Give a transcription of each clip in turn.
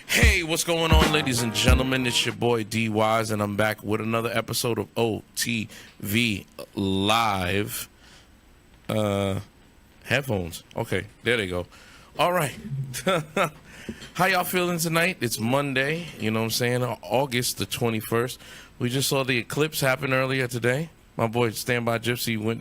Hey, what's going on, ladies and gentlemen? It's your boy D.Wise, and I'm back with another episode of OTV Live. Headphones. Okay, there they go. All right. How y'all feeling tonight? It's Monday, you know what I'm saying? August the 21st. We just saw the eclipse happen earlier today. My boy Standby Gypsy went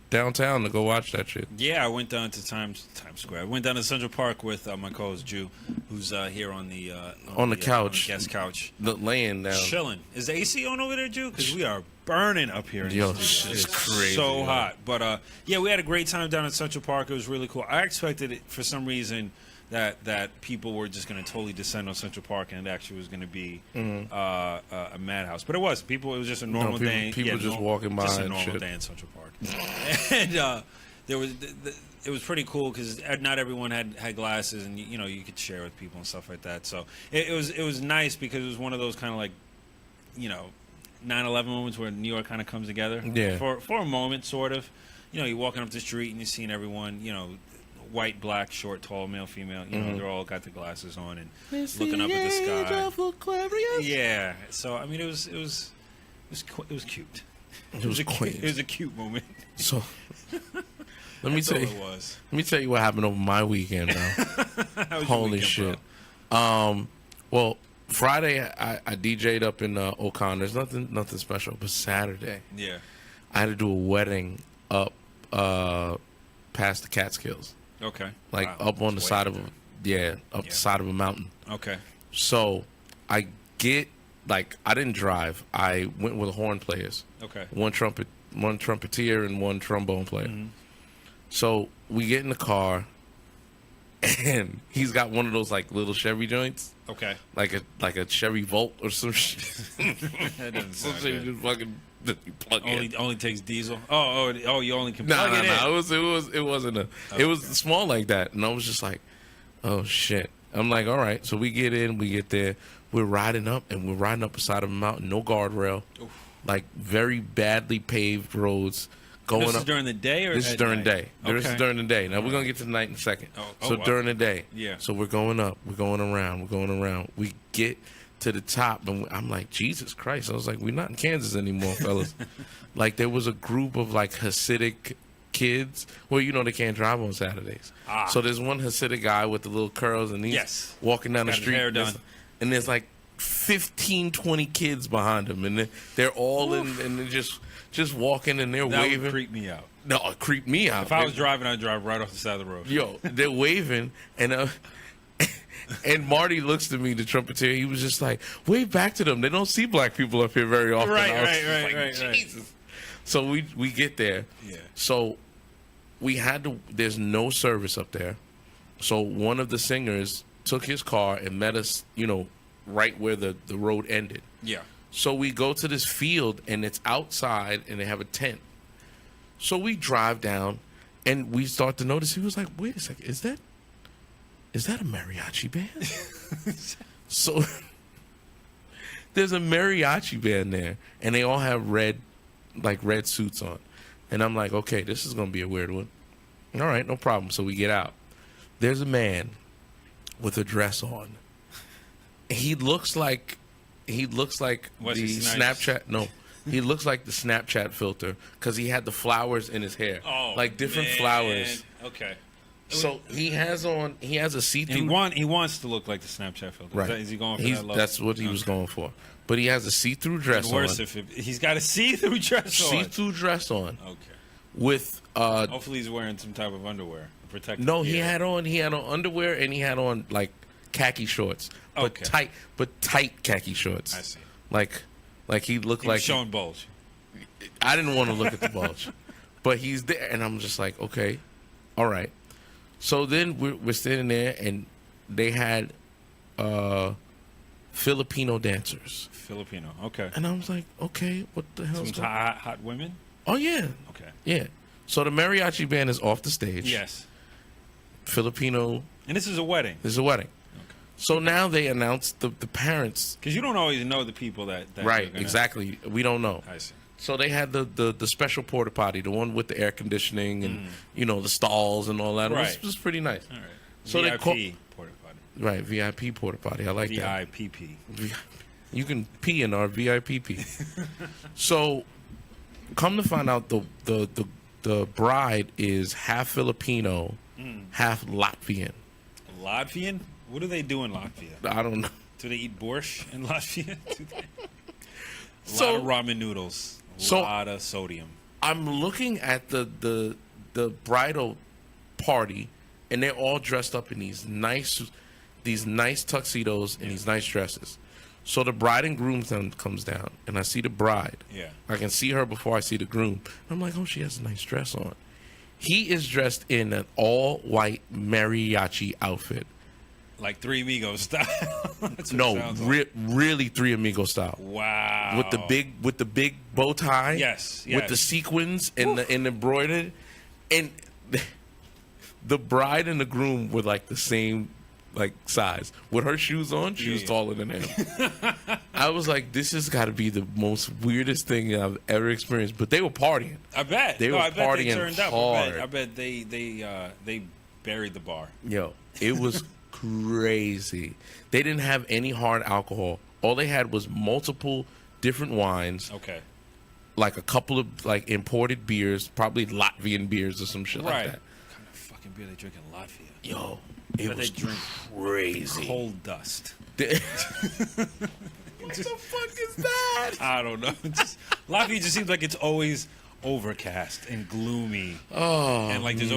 downtown to go watch that shit. Yeah, I went down to Times Square. I went down to Central Park with my co-host JuJu, who's here on the couch, on the guest couch, laying down, chilling. Is the AC on over there, JuJu? Because we are burning up here. Yo, it's crazy, so hot. But yeah, we had a great time down at Central Park. It was really cool. I expected it for some reason that people were just going to totally descend on Central Park, and it actually was going to be a madhouse. But it was. It was just a normal day. People just walking by just a and normal shit. day in Central Park. And it was pretty cool because not everyone had glasses, and you could share with people and stuff like that. So it was nice because it was one of those kind of like 9/11 moments where New York kind of comes together. Yeah. For a moment, sort of. You're walking up the street and you're seeing everyone. White, black, short, tall, male, female. They're all got the glasses on and looking up at the sky. Yeah. So I mean, it was cute. It was a cute moment. So let me tell you what happened over my weekend, bro. Holy shit. Well, Friday I DJ'd up in O'Connor's. Nothing special, but Saturday, yeah, I had to do a wedding up past the Catskills. Okay. Like up on the side of the side of a mountain. Okay. So I didn't drive. I went with horn players. Okay. One trumpeter and one trombone player. Mm-hmm. So we get in the car, and he's got one of those like little Chevy joints. Okay. Like a Chevy Volt or some shit. That doesn't sound good. Just fucking plug only takes diesel. Oh, you only can plug it in. It wasn't it was small like that, and I was just like, oh shit. I'm like, all right. So we get in, we get there, we're riding up the side of a mountain, no guardrail, like very badly paved roads. This is during the day or this is during the day. Okay. This is during the day. Now we're gonna get to the night in a second. During the day. Yeah. So we're going up, we're going around. We get to the top, and I'm like, Jesus Christ. I was like, we're not in Kansas anymore, fellas. Like, there was a group of like Hasidic kids. Well, they can't drive on Saturdays. So there's one Hasidic guy with the little curls, and he's walking down the street. His hair done. And there's like 15, 20 kids behind him, and they're all in, and they're just walking, and they're waving. That would creep me out. No, it creeped me out. If I was driving, I'd drive right off the side of the road. Yo, they're waving, and Marty looks to me, the trumpeter. He was just like, wave back to them. They don't see black people up here very often. Right. Jesus. So we get there. Yeah. So we had to. There's no service up there. So one of the singers took his car and met us, right where the road ended. Yeah. So we go to this field, and it's outside, and they have a tent. So we drive down, and we start to notice. He was like, wait a second, is that a mariachi band? So there's a mariachi band there, and they all have red suits on. And I'm like, okay, this is going to be a weird one. All right, no problem. So we get out. There's a man with a dress on. He looks like the Snapchat. No, he looks like the Snapchat filter because he had the flowers in his hair, like different flowers. Okay. So he has a see-through. He wants to look like the Snapchat filter. Right. Is he going for that look? That's what he was going for. But he has a see-through dress on. Worse if he's got a see-through dress on. See-through dress on. Okay. With hopefully he's wearing some type of underwear. Protective. No, he had on underwear, and he had on like khaki shorts, but tight khaki shorts. I see. Like he looked like showing bulge. I didn't want to look at the bulge, but he's there, and I'm just like, okay, all right. So then we're standing there, and they had Filipino dancers. Filipino, okay. And I was like, okay, what the hell? Some hot women. Oh yeah. Okay. Yeah. So the mariachi band is off the stage. Yes. Filipino. And this is a wedding. This is a wedding. Okay. So now they announced the parents. Because you don't always know the people that right, exactly. We don't know. I see. So they had the special porta potty, the one with the air conditioning and the stalls and all that. Right. It was pretty nice. All right. So VIP porta potty. Right, VIP porta potty. I like that. VIPP. You can pee in our VIPP. So, come to find out, the bride is half Filipino, half Latvian. Latvian? What do they do in Latvia? I don't know. Do they eat borscht in Latvia? A So- lot of ramen noodles. A so- lot of sodium. I'm looking at the bridal party, and they're all dressed up in these nice tuxedos and these nice dresses. So the bride and groom comes down, and I see the bride. Yeah. I can see her before I see the groom. I'm like, oh, she has a nice dress on. He is dressed in an all-white mariachi outfit. Like Three Amigos style. That's what it No, sounds like. really Three Amigos style. Wow. With the big bow tie. Yes. With the sequins and the embroidered, and the bride and the groom were like the same size. With her shoes on, she was taller than him. I was like, this has got to be the most weirdest thing I've ever experienced. But they were partying. I bet. They were I bet partying they turned up. hard. I bet they buried the bar. Yo, it was crazy. They didn't have any hard alcohol. All they had was multiple different wines. Okay. Like a couple of imported beers, probably Latvian beers or some shit like that. What kind of fucking beer they drink in Latvia? Yo, it But was they drink crazy. Cold dust. What the fuck is that? I don't know. Latvia just seems like it's always overcast and gloomy. Oh, And like man.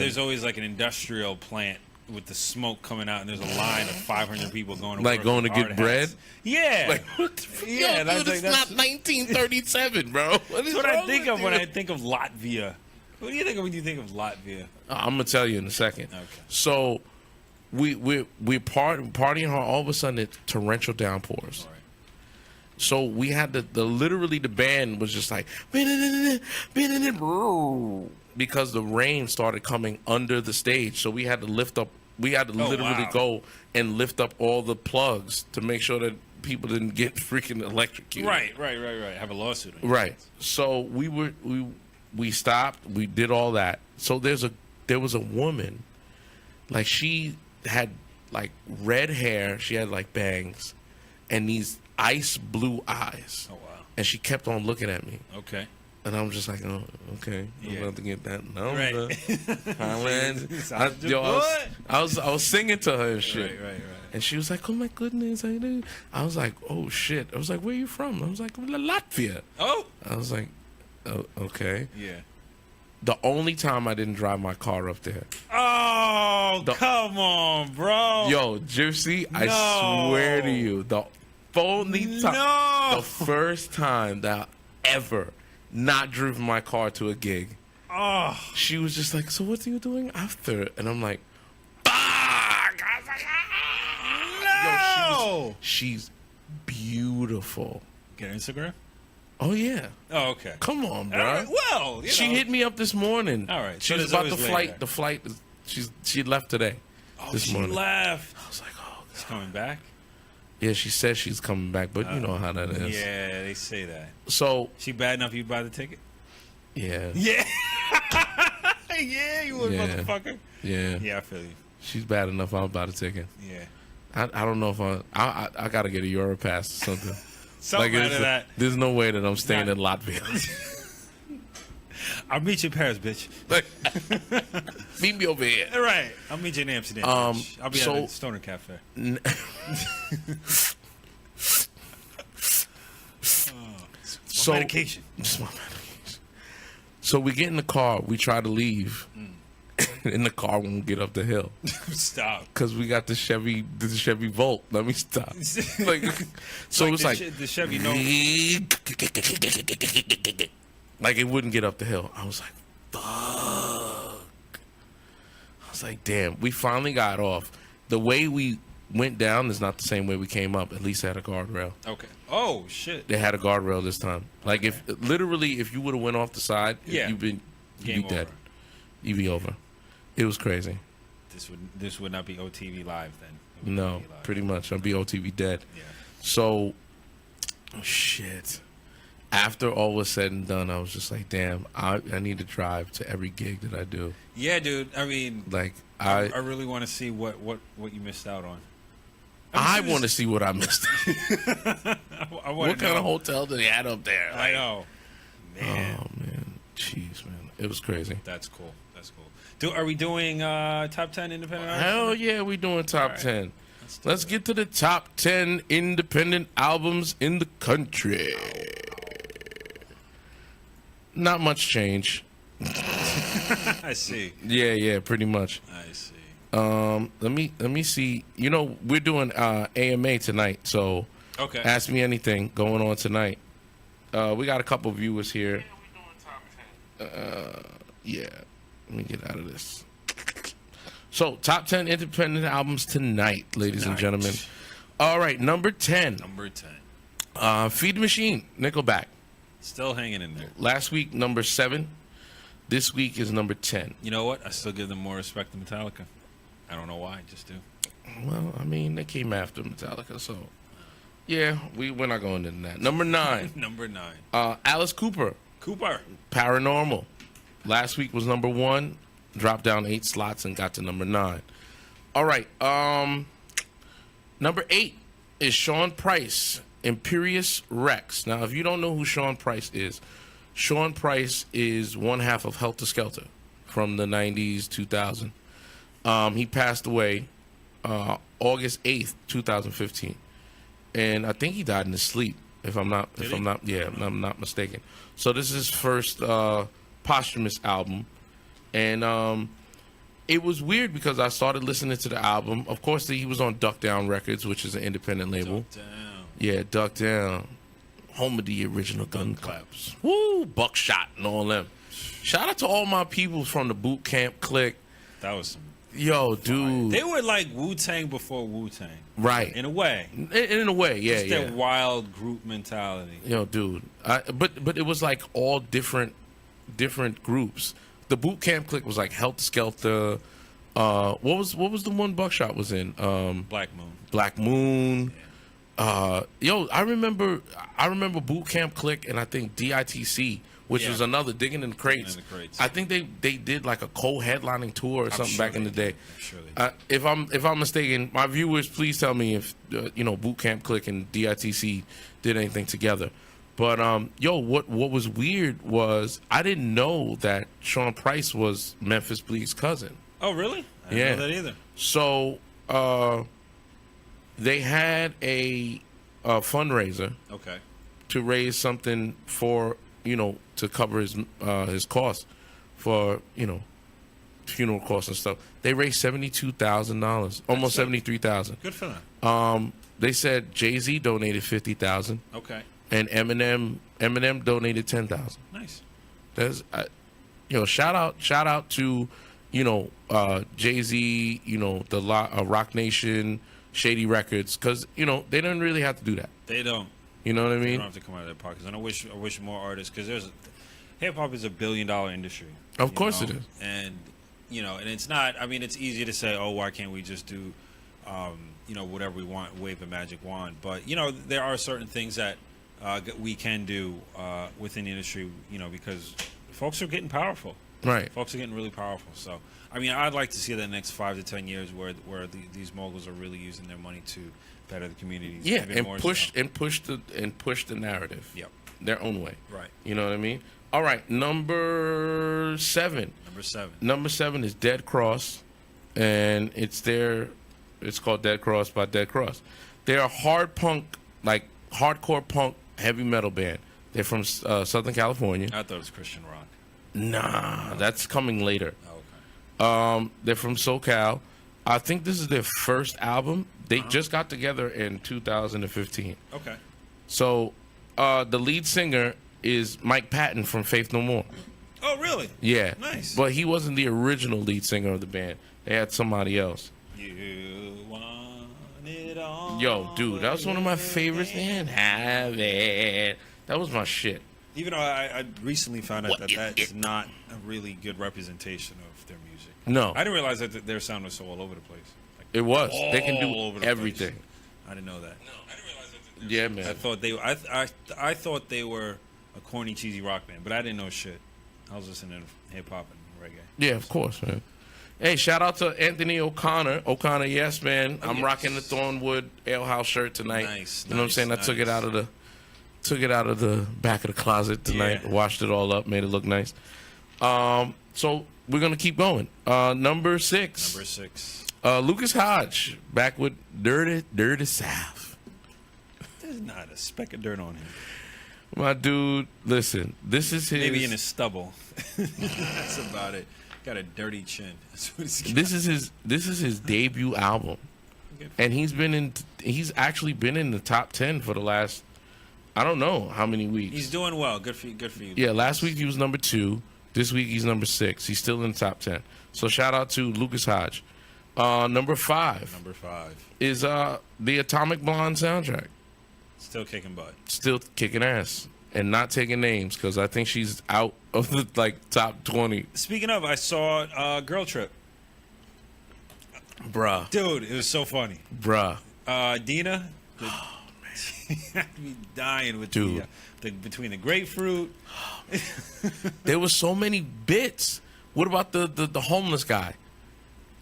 there's always like an industrial plant with the smoke coming out, and there's a line of 500 people going to Like work going to with get hard bread? hats. Yeah. Like, what the fuck? Yeah, Yo, that's dude, like- it's that's- not 1937, bro. What is That's what I wrong think with of when you? I think of Latvia. What do you think of when you think of Latvia? I'm gonna tell you in a second. Okay. So we partying hard. All of a sudden, it's torrential downpours. All right. So we had literally the band was just like because the rain started coming under the stage. So we had to lift up. We had to literally wow. go and lift up all the plugs to make sure that people didn't get freaking electrocuted. Right. Have a lawsuit. On your Right. hands. So we stopped. We did all that. So there was a woman, like she had like red hair. She had like bangs, and these ice blue eyes. Oh wow. And she kept on looking at me, Okay. and I'm just like, oh, okay, Yeah. I'm about to get that number. Right. I was singing to her and shit. Right. And she was like, oh my goodness, I do. I was like, oh shit. I was like, where you from? I was like, Latvia. Oh. I was like, oh, okay. Yeah. The only time I didn't drive my car up there. Oh, come on, bro. Yo, Gypsy, I No. swear to you, the only time, No. the first time that I ever not driven my car to a gig, Oh. she was just like, so what are you doing after? And I'm like, fuck! I was like, ah! No. Yo, she's beautiful. Get Instagram? Oh, yeah. Oh, okay. Come on, All bro. right, well, you She know. hit me up this morning. All right, She so was there's about the always flight. later. The flight, she left today. Oh, this she morning. left. I was like, oh, She's God. coming back? Yeah, she says she's coming back, but you know how that is. Yeah, they say that. So, She bad enough you'd buy the ticket? yeah. Yeah. Yeah, you would, Yeah. motherfucker. Yeah. Yeah, I feel you. She's bad enough. I'll buy the ticket. Yeah. I don't know if I got to get a Euro pass or something. Something out of that. There's no way that I'm staying Not- in Latvia. I'll meet you in Paris, bitch. Like, meet me over here. All right. I'll meet you in Amsterdam. Bitch. I'll be at the Stoner Cafe. So Medication. Just my medication. So we get in the car. We try to leave, and the car won't get up the hill Stop. because we got the Chevy Volt. Let me stop. Like, so Like it was the like the Chevy no. like it wouldn't get up the hill. I was like, fuck. I was like, damn. We finally got off. The way we went down is not the same way we came up. At least it had a guardrail. Okay. Oh shit. They had a guardrail this time. Like if you would have went off the side, Yeah. you'd be Game dead. over. You'd be over. It was crazy. This would not be OTV live then. It would No, not be live. pretty much. I'd be OTV dead. Yeah. So, shit. after all was said and done, I was just like, damn, I need to drive to every gig that I do. Yeah, dude. I mean, Like, I really want to see what you missed out on. I want to see what I missed. What kind of hotel did they have up there? I know. Man. Oh, man. Jeez, man. It was crazy. That's cool. Are we doing top 10 independent artists? Hell yeah, we doing top 10. Let's get to the top 10 independent albums in the country. Not much change. I see. Yeah, pretty much. I see. Let me see. You know, we're doing AMA tonight, so okay. Ask me anything going on tonight. We got a couple viewers here. Yeah, we doing top 10. Yeah. Let me get out of this. So, top 10 independent albums tonight, ladies and gentlemen. All right, number 10. Feed the Machine, Nickelback. Still hanging in there. Last week, number 7. This week is number 10. You know what? I still give them more respect than Metallica. I don't know why, just do. Well, I mean, they came after Metallica, so... Yeah, we're not going into that. Number 9. Number 9. Alice Cooper. Cooper. Paranormal. Last week was number 1. Dropped down 8 slots and got to number 9. All right. Number 8 is Sean Price, Imperious Rex. Now, if you don't know who Sean Price is one half of Helter Skelter from the 90s, 2000. He passed away August 8th, 2015. And I think he died in his sleep, if I'm not mistaken. So this is his first posthumous album. And it was weird because I started listening to the album. Of course, he was on Duck Down Records, which is an independent label. Duck Down. Yeah, Duck Down. Home of the original gun claps. Woo, Buckshot and all them. Shout out to all my people from the boot camp clique. That was some... Yo, dude. They were like Wu-Tang before Wu-Tang. Right. In a way. In a way, yeah, Just that wild group mentality. Yo, dude. But it was like all different groups. The boot camp clique was like Helter Skelter. What was the one Buckshot was in? Black Moon. Yeah. Yo, I remember boot camp clique, and I think DITC, which was another Digging in the Crates. I think they did like a co-headlining tour or something back in the day. Sure if I'm mistaken, my viewers, please tell me if boot camp clique and DITC did anything together. But what was weird was I didn't know that Sean Price was Memphis Bleek's cousin. Oh, really? I didn't know that either. So they had a fundraiser. Okay. To raise something for to cover his costs for funeral costs and stuff. They raised $72,000, almost $73,000. Good for them. They said Jay-Z donated $50,000. Okay. And Eminem donated $10,000. Nice. That's shout out to Jay-Z, the Rock Nation, Shady Records, because they don't really have to do that. They don't. You know what I mean? They don't have to come out of their pockets. And I wish more artists, because hip hop is a $1 billion industry. Of course it is. And and it's not. I mean, it's easy to say, oh, why can't we just do whatever we want, wave a magic wand? But there are certain things that we can do within the industry, because folks are getting powerful. Right. Folks are getting really powerful. So, I mean, I'd like to see the next 5 to 10 years where these moguls are really using their money to better the communities. Yeah, and push the narrative. Yep. Their own way. Right. You know what I mean? All right, number 7. Number 7 is Dead Cross, and it's called Dead Cross by Dead Cross. They're a hardcore punk heavy metal band. They're from Southern California. I thought it was Christian rock. Nah, that's coming later. Oh, okay. They're from SoCal. I think this is their first album. They just got together in 2015. Okay. So the lead singer is Mike Patton from Faith No More. Oh, really? Yeah. Nice. But he wasn't the original lead singer of the band. They had somebody else. You want it all. Yo, dude, that was one of my favorites. Man, have it. That was my shit. Even though I recently found out that's not a really good representation of their music. No. I didn't realize that their sound was so all over the place. Like, it was. They can all over do the everything. place. I didn't know that. No, I didn't realize that. Yeah, man. I thought they were a corny, cheesy rock band. But I didn't know shit. I was listening to hip hop and reggae. Yeah, of course, man. Hey, shout out to Anthony O'Connor. O'Connor, yes, man. I'm rocking the Thornwood Ale House shirt tonight. Nice. You know what I'm saying? I took it out of the back of the closet tonight. Yeah. Washed it all up, made it look nice. So we're gonna keep going. Number 6. Number 6. Lucas Hodge back with Dirty South. There's not a speck of dirt on him. My dude, listen. This is his. Maybe in his stubble. That's about it. Got a dirty chin. That's what he's got. This is his debut album, and he's actually been in the top 10 for the last, I don't know how many weeks. He's doing well. Good for you. Good for you. Yeah, last week he was number 2. This week he's number 6. He's still in the top 10. So shout out to Lucas Hodge. Number 5. Number 5 is the Atomic Blonde soundtrack. Still kicking butt. Still kicking ass. And not taking names, because I think she's out of the top 20. Speaking of, I saw Girl Trip. Bruh. Dude, it was so funny. Bruh. Dina. Oh, man. She had to be dying with Dude. between the grapefruit. There were so many bits. What about the homeless guy?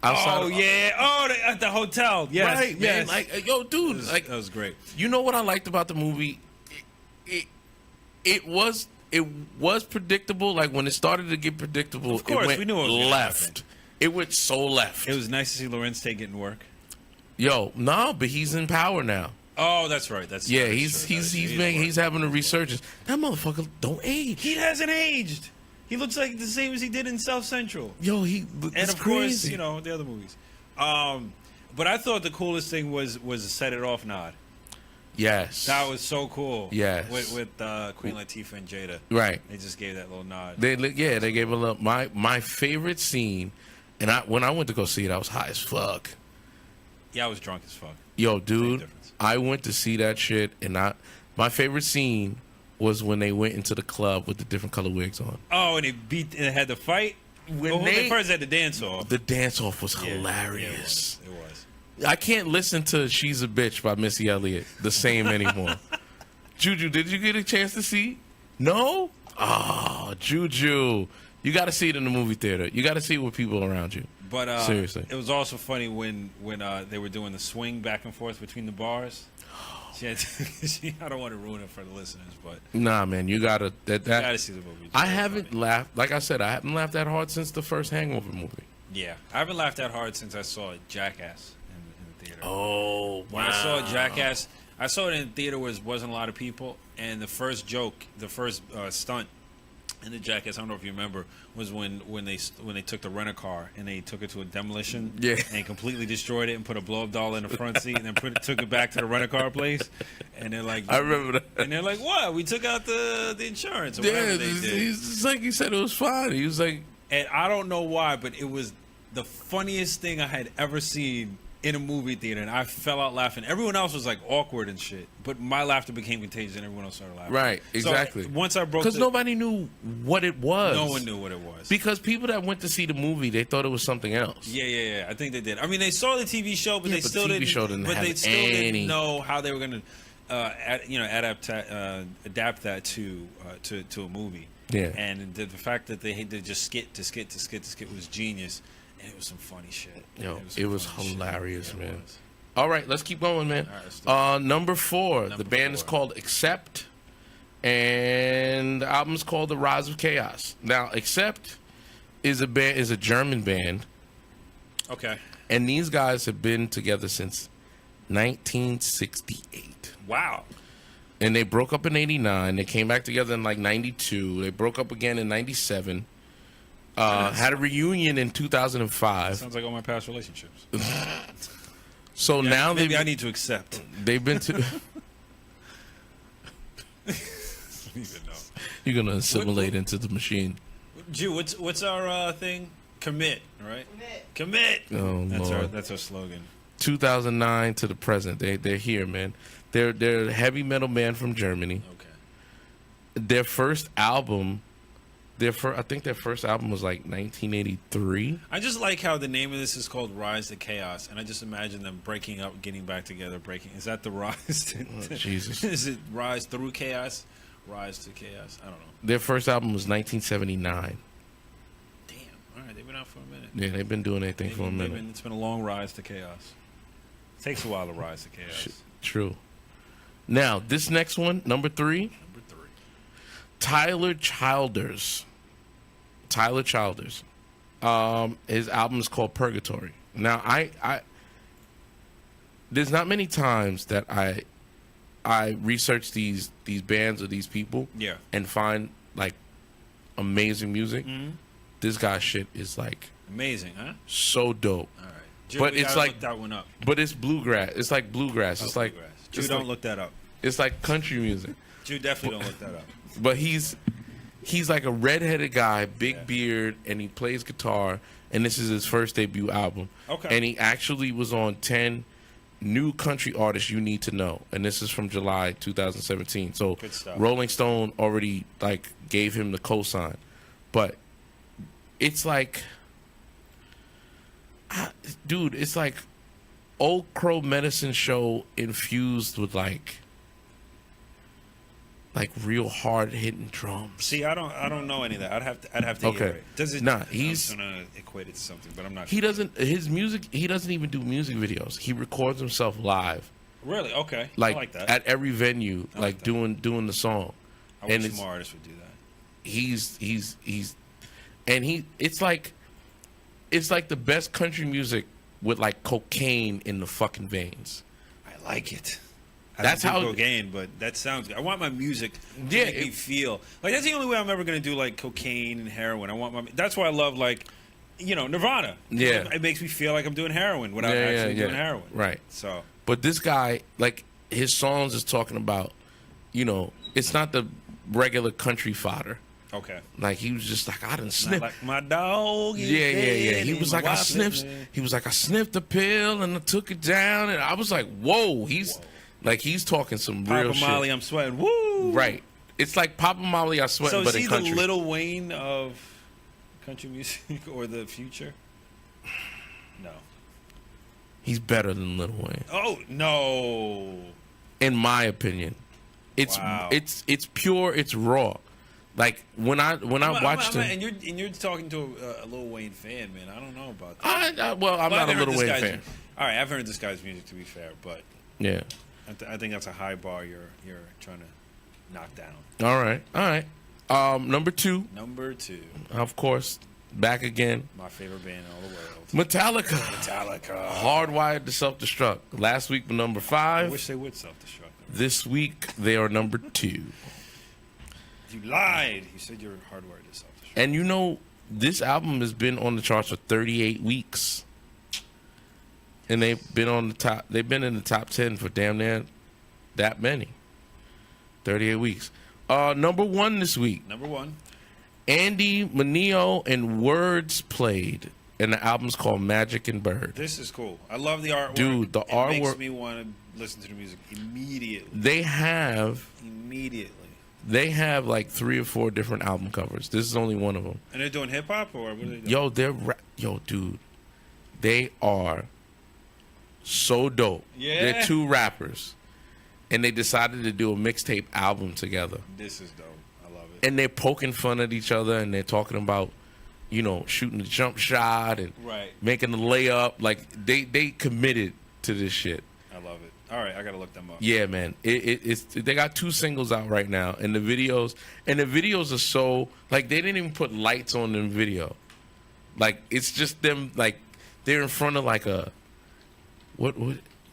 Oh, yeah. Oh, at the hotel. Yes. Right, yes. man. Like, yo, dude. That was great. You know what I liked about the movie? It was predictable. Like, when it started to get predictable, Of course, it went we knew it was gonna left. happen. It went so left. It was nice to see Lorenz Tate getting work. Yo, no, but he's in power now. Oh, that's right. Yeah, he's having a resurgence. That motherfucker don't age. He hasn't aged. He looks like the same as he did in South Central. Yo, And of course, the other movies. But I thought the coolest thing was a Set It Off nod. Yes, That was so cool. Yes. With Queen Latifah and Jada. right. They just gave that little nod. They gave a little. My favorite scene, and when I went to go see it, I was high as fuck. Yeah, I was drunk as fuck. Yo, Same dude, difference. I went to see that shit, and my favorite scene was when they went into the club with the different color wigs on. Oh, and they had the fight. When they first had the dance off. The dance off was Yeah, hilarious. It was. I can't listen to "She's a Bitch" by Missy Elliott the same anymore. JuJu, did you get a chance to see? No? Oh, JuJu. You got to see it in the movie theater. You got to see it with people around you. But Seriously. It was also funny when they were doing the swing back and forth between the bars. I don't want to ruin it for the listeners, but Nah, man, you got to. you gotta see the movie. It's I very haven't funny. laughed. Like I said, I haven't laughed that hard since the first Hangover movie. Yeah, I haven't laughed that hard since I saw Jackass in the theater. Oh, wow. When I saw Jackass, I saw it in the theater where there wasn't a lot of people, and the first joke, the first stunt in the Jackass, I don't know if you remember, was when they took the rent a car and they took it to a demolition, Yeah. and completely destroyed it and put a blow up doll in the front seat and then took it back to the rent a car place, and they're like, I remember that. and they're like, what? We took out the insurance or Yeah, whatever they did. it's like he said it was fine. He was like, And I don't know why, but it was the funniest thing I had ever seen in a movie theater, and I fell out laughing. Everyone else was like awkward and shit, but my laughter became contagious, and everyone else started laughing. right, exactly. So once I broke, because nobody knew what it was. no one knew what it was. Because people that went to see the movie, they thought it was something else. Yeah. I think they did. I mean, they saw the TV show, but Yeah, they but still the TV didn't. show didn't but have they still any- didn't know how they were going to, adapt that to a movie. Yeah. And the fact that they did just skit was genius, and it was some funny shit. Yo, some it was funny shit. hilarious, Yeah, it man. was. All right, let's keep going, man. All right, let's do it. Number 4, the Number band is 4. called Accept, and the album is called The Rise of Chaos. Now, Accept is a German band, Okay. and these guys have been together since 1968. Wow. And they broke up in 89. They came back together in like 92. They broke up again in 97. Had a reunion in 2005. Sounds like all my past relationships. So now maybe I need to accept. they've been to. I don't even know. You're gonna assimilate into the machine. Jew, what's our thing? Commit, right? Commit. Oh, Lord. That's our slogan. 2009 to the present. They're here, man. They're a heavy metal band from Germany. Okay. Their first album, I think their first album was like 1983. I just like how the name of this is called Rise to Chaos, and I just imagine them breaking up, getting back together, breaking. Is that the rise? Oh, Jesus. Is it Rise through Chaos, Rise to Chaos. I don't know. Their first album was 1979. Damn. All right, they've been out for a minute. Yeah, they've been doing their thing for a minute. It's been a long rise to chaos. Takes a while to rise to chaos. True. Now, this next one, number 3. Tyler Childers. His album is called Purgatory. Now, I there's not many times that I research these bands or these people, and find like amazing music. Mm-hmm. This guy's shit is like amazing, huh? So dope. All right, but it's like look that one up. But it's bluegrass. It's like bluegrass. It's like Ju, don't look that up. It's like country music. Ju, definitely don't look that up. But he's like a redheaded guy, big beard, and he plays guitar. And this is his first debut album. Okay. And he actually was on 10 new country artists you need to know. And this is from July 2017. So good stuff. Rolling Stone already like gave him the cosign. But it's like, dude, it's like Old Crow Medicine Show infused with like real hard hitting drums. See, I don't know any of that. I'd have to hear it. Does it? He's I'm gonna equate it to something, but I'm not. He doesn't. His music. He doesn't even do music videos. He records himself live. Really? Okay. Like, I like that. At every venue, like doing the song. I wish more artists would do that. It's like the best country music with like cocaine in the fucking veins. I like it. That's how cocaine, but that sounds good. I want my music to make me feel like that's the only way I'm ever gonna do like cocaine and heroin. I want that's why I love like, Nirvana. Yeah, it makes me feel like I'm doing heroin without actually doing heroin. Right. So, but this guy, like his songs is talking about, it's not the regular country fodder. Okay. Like he was just like, I done sniffed. Like my dog. Yeah. He was like, I sniffed the pill and I took it down, and I was like, whoa. He's talking some real shit. Papa Molly, I'm sweating. Woo! Right. It's like Papa Molly, I'm sweating, but in country. So is he the Lil Wayne of country music or the future? No. He's better than Lil Wayne. Oh, no. In my opinion. It's pure, it's raw. Like when I watched him, and you're talking to a Lil Wayne fan, man. I don't know about that. I'm not a Lil Wayne fan. All right, I've heard this guy's music, to be fair, but yeah, I think that's a high bar you're trying to knock down. All right. Number 2. Of course, back again. My favorite band in all the world. Metallica. Hardwired to Self-Destruct. Last week, number 5. I wish they would self-destruct. This week, they are number 2. You lied. You said you were hardwired to self-destruct. And this album has been on the charts for 38 weeks. And they've been on the top. They've been in the top 10 for damn near that many. 38 weeks. Number 1 this week. Number 1. Andy Mineo and Words Played, and the album's called Magic and Bird. This is cool. I love the artwork. Dude, the artwork makes me want to listen to the music immediately. They have like 3 or 4 different album covers. This is only one of them. And they're doing hip hop, or what are they doing? Dude, they are so dope. Yeah. They're 2 rappers, and they decided to do a mixtape album together. This is dope. I love it. And they're poking fun at each other, and they're talking about, shooting the jump shot and making the layup. Like they committed to this shit. I love it. All right, I gotta look them up. Yeah, man. They got 2 singles out right now, and the videos are so like they didn't even put lights on the video. Like it's just them, like they're in front of like a what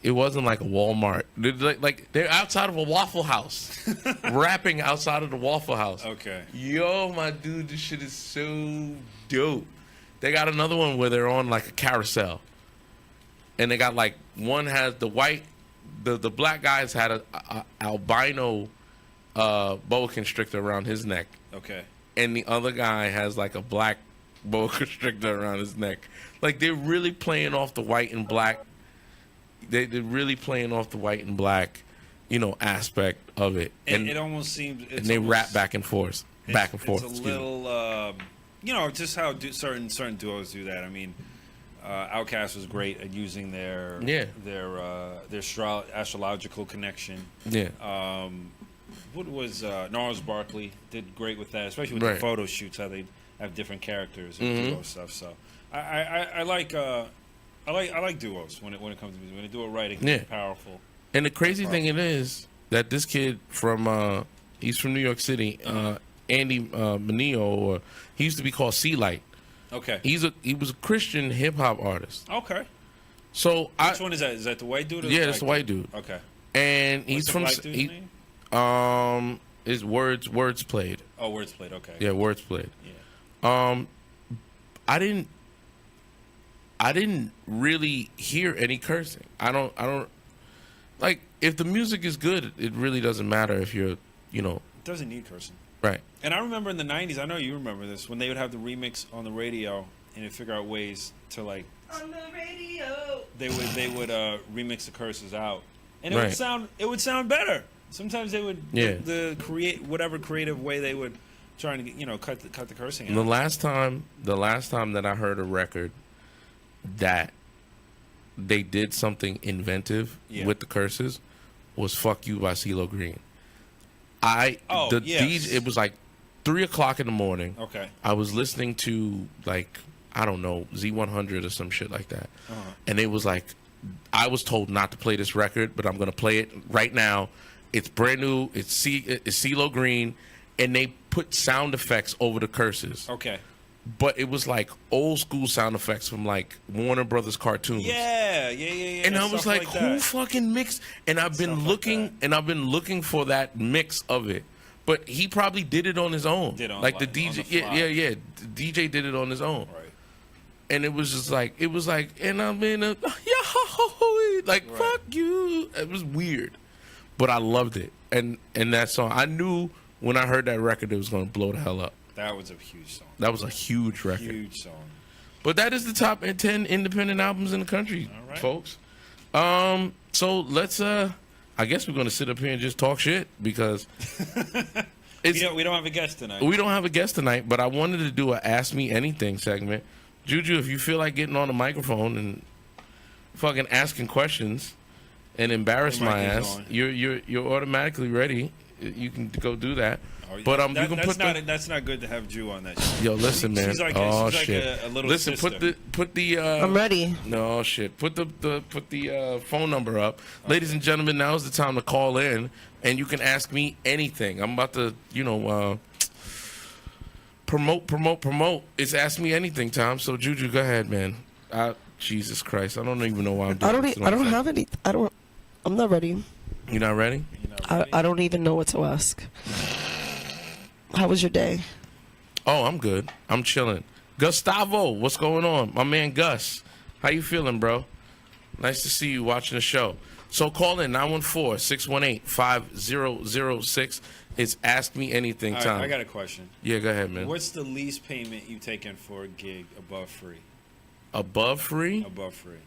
it wasn't like a Walmart. They're outside of a Waffle House, rapping outside of the Waffle House. Okay. Yo, my dude, this shit is so dope. They got another one where they're on like a carousel, and they got like one has the white, the black guy's had a albino boa constrictor around his neck. Okay. And the other guy has like a black boa constrictor around his neck. Like they're really playing off the white and black. They're really playing off the white and black, aspect of it. And it almost seems. And they rap back and forth. It's a little, just how certain duos do that. I mean, Outkast was great at using their astrological connection. Yeah. what was Gnarls Barkley did great with that, especially with the photo shoots, how they have different characters and duo stuff. So I like duos when it comes to music. When they do it right, it can be powerful. And the crazy thing it is that this kid from he's from New York City, Andy Mineo, or he used to be called Sea Light. Okay. He was a Christian hip hop artist. Okay. So which one is that? Is that the white dude? Or yeah, that's the white dude. Okay. And he's from black dude's name? Is Words Played. Oh, Words Played. Okay. Yeah, Words Played. Yeah. I didn't really hear any cursing. I don't like if the music is good. It really doesn't matter if you're, It doesn't need cursing. Right. And I remember in the '90s. I know you remember this when they would have the remix on the radio and they'd figure out ways to like. On the radio. They would remix the curses out, and it would sound better. Sometimes they would create whatever creative way they would try to cut the cursing out. The last time that I heard a record that they did something inventive with the curses was "Fuck You" by CeeLo Green. DJ, it was like 3:00 in the morning. Okay. I was listening to like I don't know Z100 or some shit like that, and it was like I was told not to play this record, but I'm gonna play it right now. It's brand new. It's CeeLo Green, and they put sound effects over the curses. Okay. But it was like old school sound effects from like Warner Brothers cartoons. Yeah. And I was like, who fucking mixed? And I've been looking for that mix of it. But he probably did it on his own. Like the DJ, yeah. The DJ did it on his own. Right. And it was just like, and I'm in a fuck you. It was weird, but I loved it. And that song, I knew when I heard that record, it was going to blow the hell up. That was a huge song. That was a huge record. Huge song. But that is the top 10 independent albums in the country, folks. So let's, I guess we're going to sit up here and just talk shit because we don't have a guest tonight. We don't have a guest tonight, but I wanted to do a Ask Me Anything segment. JuJu, if you feel like getting on the microphone and fucking asking questions and embarrass my ass, you're automatically ready. You can go do that. But you can that's not good to have Ju on that show. Yo, listen, man. She's like a little listen, sister. put the I'm ready. No shit. Put the phone number up. Okay. Ladies and gentlemen, now is the time to call in and you can ask me anything. I'm about to, promote. It's Ask Me Anything time. So JuJu, go ahead, man. Jesus Christ. I don't even know why I'm doing this. I don't have any. I'm not ready. You're not ready? I don't even know what to ask. How was your day? Oh, I'm good. I'm chilling. Gustavo, what's going on? My man Gus. How you feeling, bro? Nice to see you watching the show. So call in 914-618-5006. It's Ask Me Anything time. I got a question. Yeah, go ahead, man. What's the least payment you've taken for a gig above free? Above free? Above free.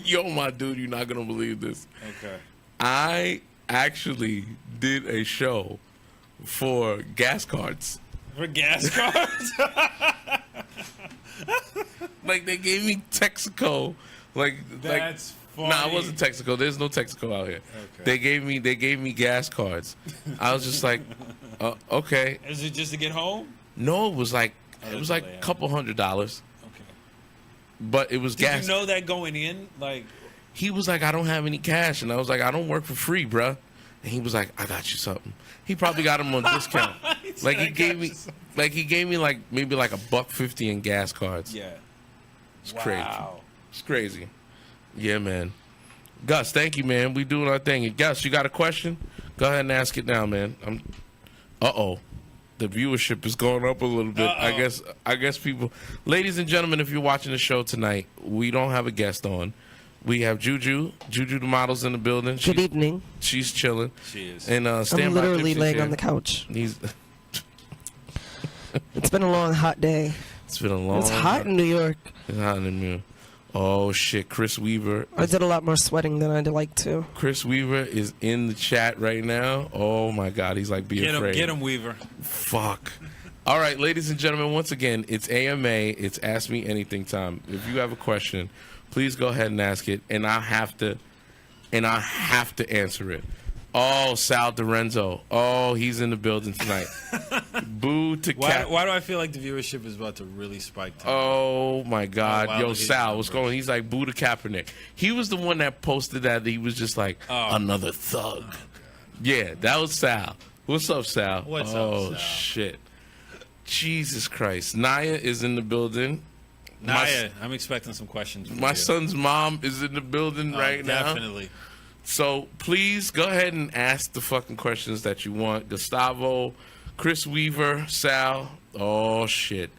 Yo, my dude, you're not going to believe this. Okay. I actually did a show for gas cards. For gas cards? Like they gave me Texaco. That's funny. Nah, it wasn't Texaco. There's no Texaco out here. Okay. They gave me gas cards. I was just like, okay. Is it just to get home? No, it was like a couple $100. Okay. But it was gas. Did you know that going in? Like he was like, I don't have any cash, and I was like, I don't work for free, bruh. And he was like, I got you something. He probably got him on discount. He gave me maybe like $1.50 in gas cards. Yeah. It's crazy. It's crazy. Yeah, man. Gus, thank you, man. We doing our thing. And Gus, you got a question? Go ahead and ask it now, man. The viewership is going up a little bit. I guess people. Ladies and gentlemen, if you're watching the show tonight, we don't have a guest on. We have JuJu the Model's in the building. Good evening. She's chilling. She is. And Standby I'm literally Gypsy's laying here. on the couch. It's been a long, hot day. It's hot in New York. It's hot in New York. Oh, shit. Chris Weaver. I did a lot more sweating than I'd like to. Chris Weaver is in the chat right now. Oh, my God. He's like, afraid. Get him, Weaver. Fuck. All right, ladies and gentlemen, once again, it's AMA. It's Ask Me Anything time. If you have a question, please go ahead and ask it, and I have to answer it. Oh, Sal Lorenzo. Oh, he's in the building tonight. Boo to Cap. Why do I feel like the viewership is about to really spike tonight? Oh my God. wow, Yo, look at Sal, these what's going on? He's like Boo to Kaepernick. He was the one that posted that. He was just like, another thug. Yeah, that was Sal. What's up, Sal? What's up, Oh, Sal? shit. Jesus Christ. Naya is in the building. Naya, I'm expecting some questions from My you. son's mom is in the building right now. Definitely. So please go ahead and ask the fucking questions that you want. Gustavo, Chris Weaver, Sal. Oh, shit.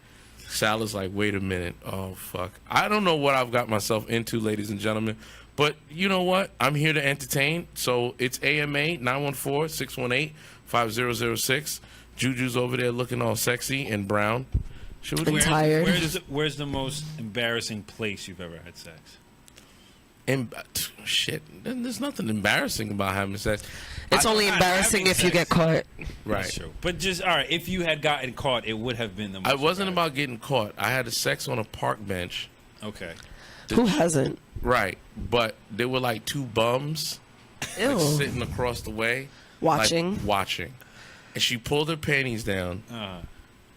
Sal is like, wait a minute. Oh, fuck. I don't know what I've got myself into, ladies and gentlemen. But you know what? I'm here to entertain. So it's AMA 914-618-5006. Juju's over there looking all sexy and brown. Should we Tired. Where's the most embarrassing place you've ever had sex? Shit. There's nothing embarrassing about having sex. It's only embarrassing if you get caught. Right. That's true. But just, all right, if you had gotten caught, it would have been the most I wasn't embarrassing. about getting caught. I had a sex on a park bench. Okay. Who hasn't? Right. But there were like two bums Ew. like, sitting across the way. Watching. Like, watching. And she pulled her panties down.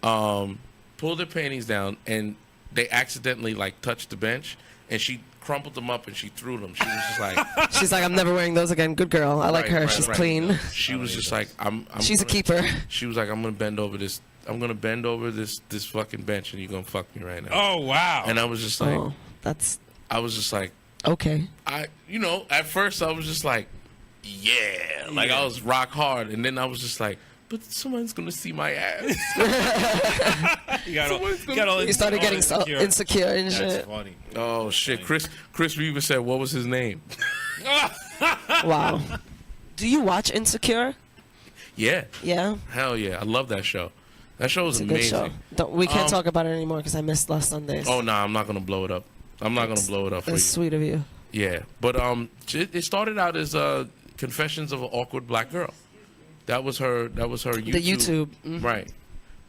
Pulled her panties down, and they accidentally like touched the bench, and she crumpled them up and she threw them. She was just like, She's like, I'm never wearing those again. Good girl. I like Right, her. right, She's right. clean. she was just like, I'm She's a gonna- keeper. She was like, I'm gonna bend over this. I'm gonna bend over this fucking bench, and you're gonna fuck me right now. Oh, wow. And I was just like, Oh, that's I was just like, okay. at first I was just like, yeah, like I was rock hard, and then I was just like, but someone's gonna see my ass. you got You started getting so insecure and That's shit. funny. Oh shit, Chris Weaver said, what was his name? Wow. Do you watch Insecure? Yeah, Yeah. hell yeah, I love that show. That show was It's a good amazing. show. We can't talk about it anymore because I missed last Sundays. Oh no, I'm not gonna blow it up. I'm not gonna blow it up for you. That's sweet of you. Yeah, but it started out as Confessions of an Awkward Black Girl. That was her YouTube. The YouTube. Right.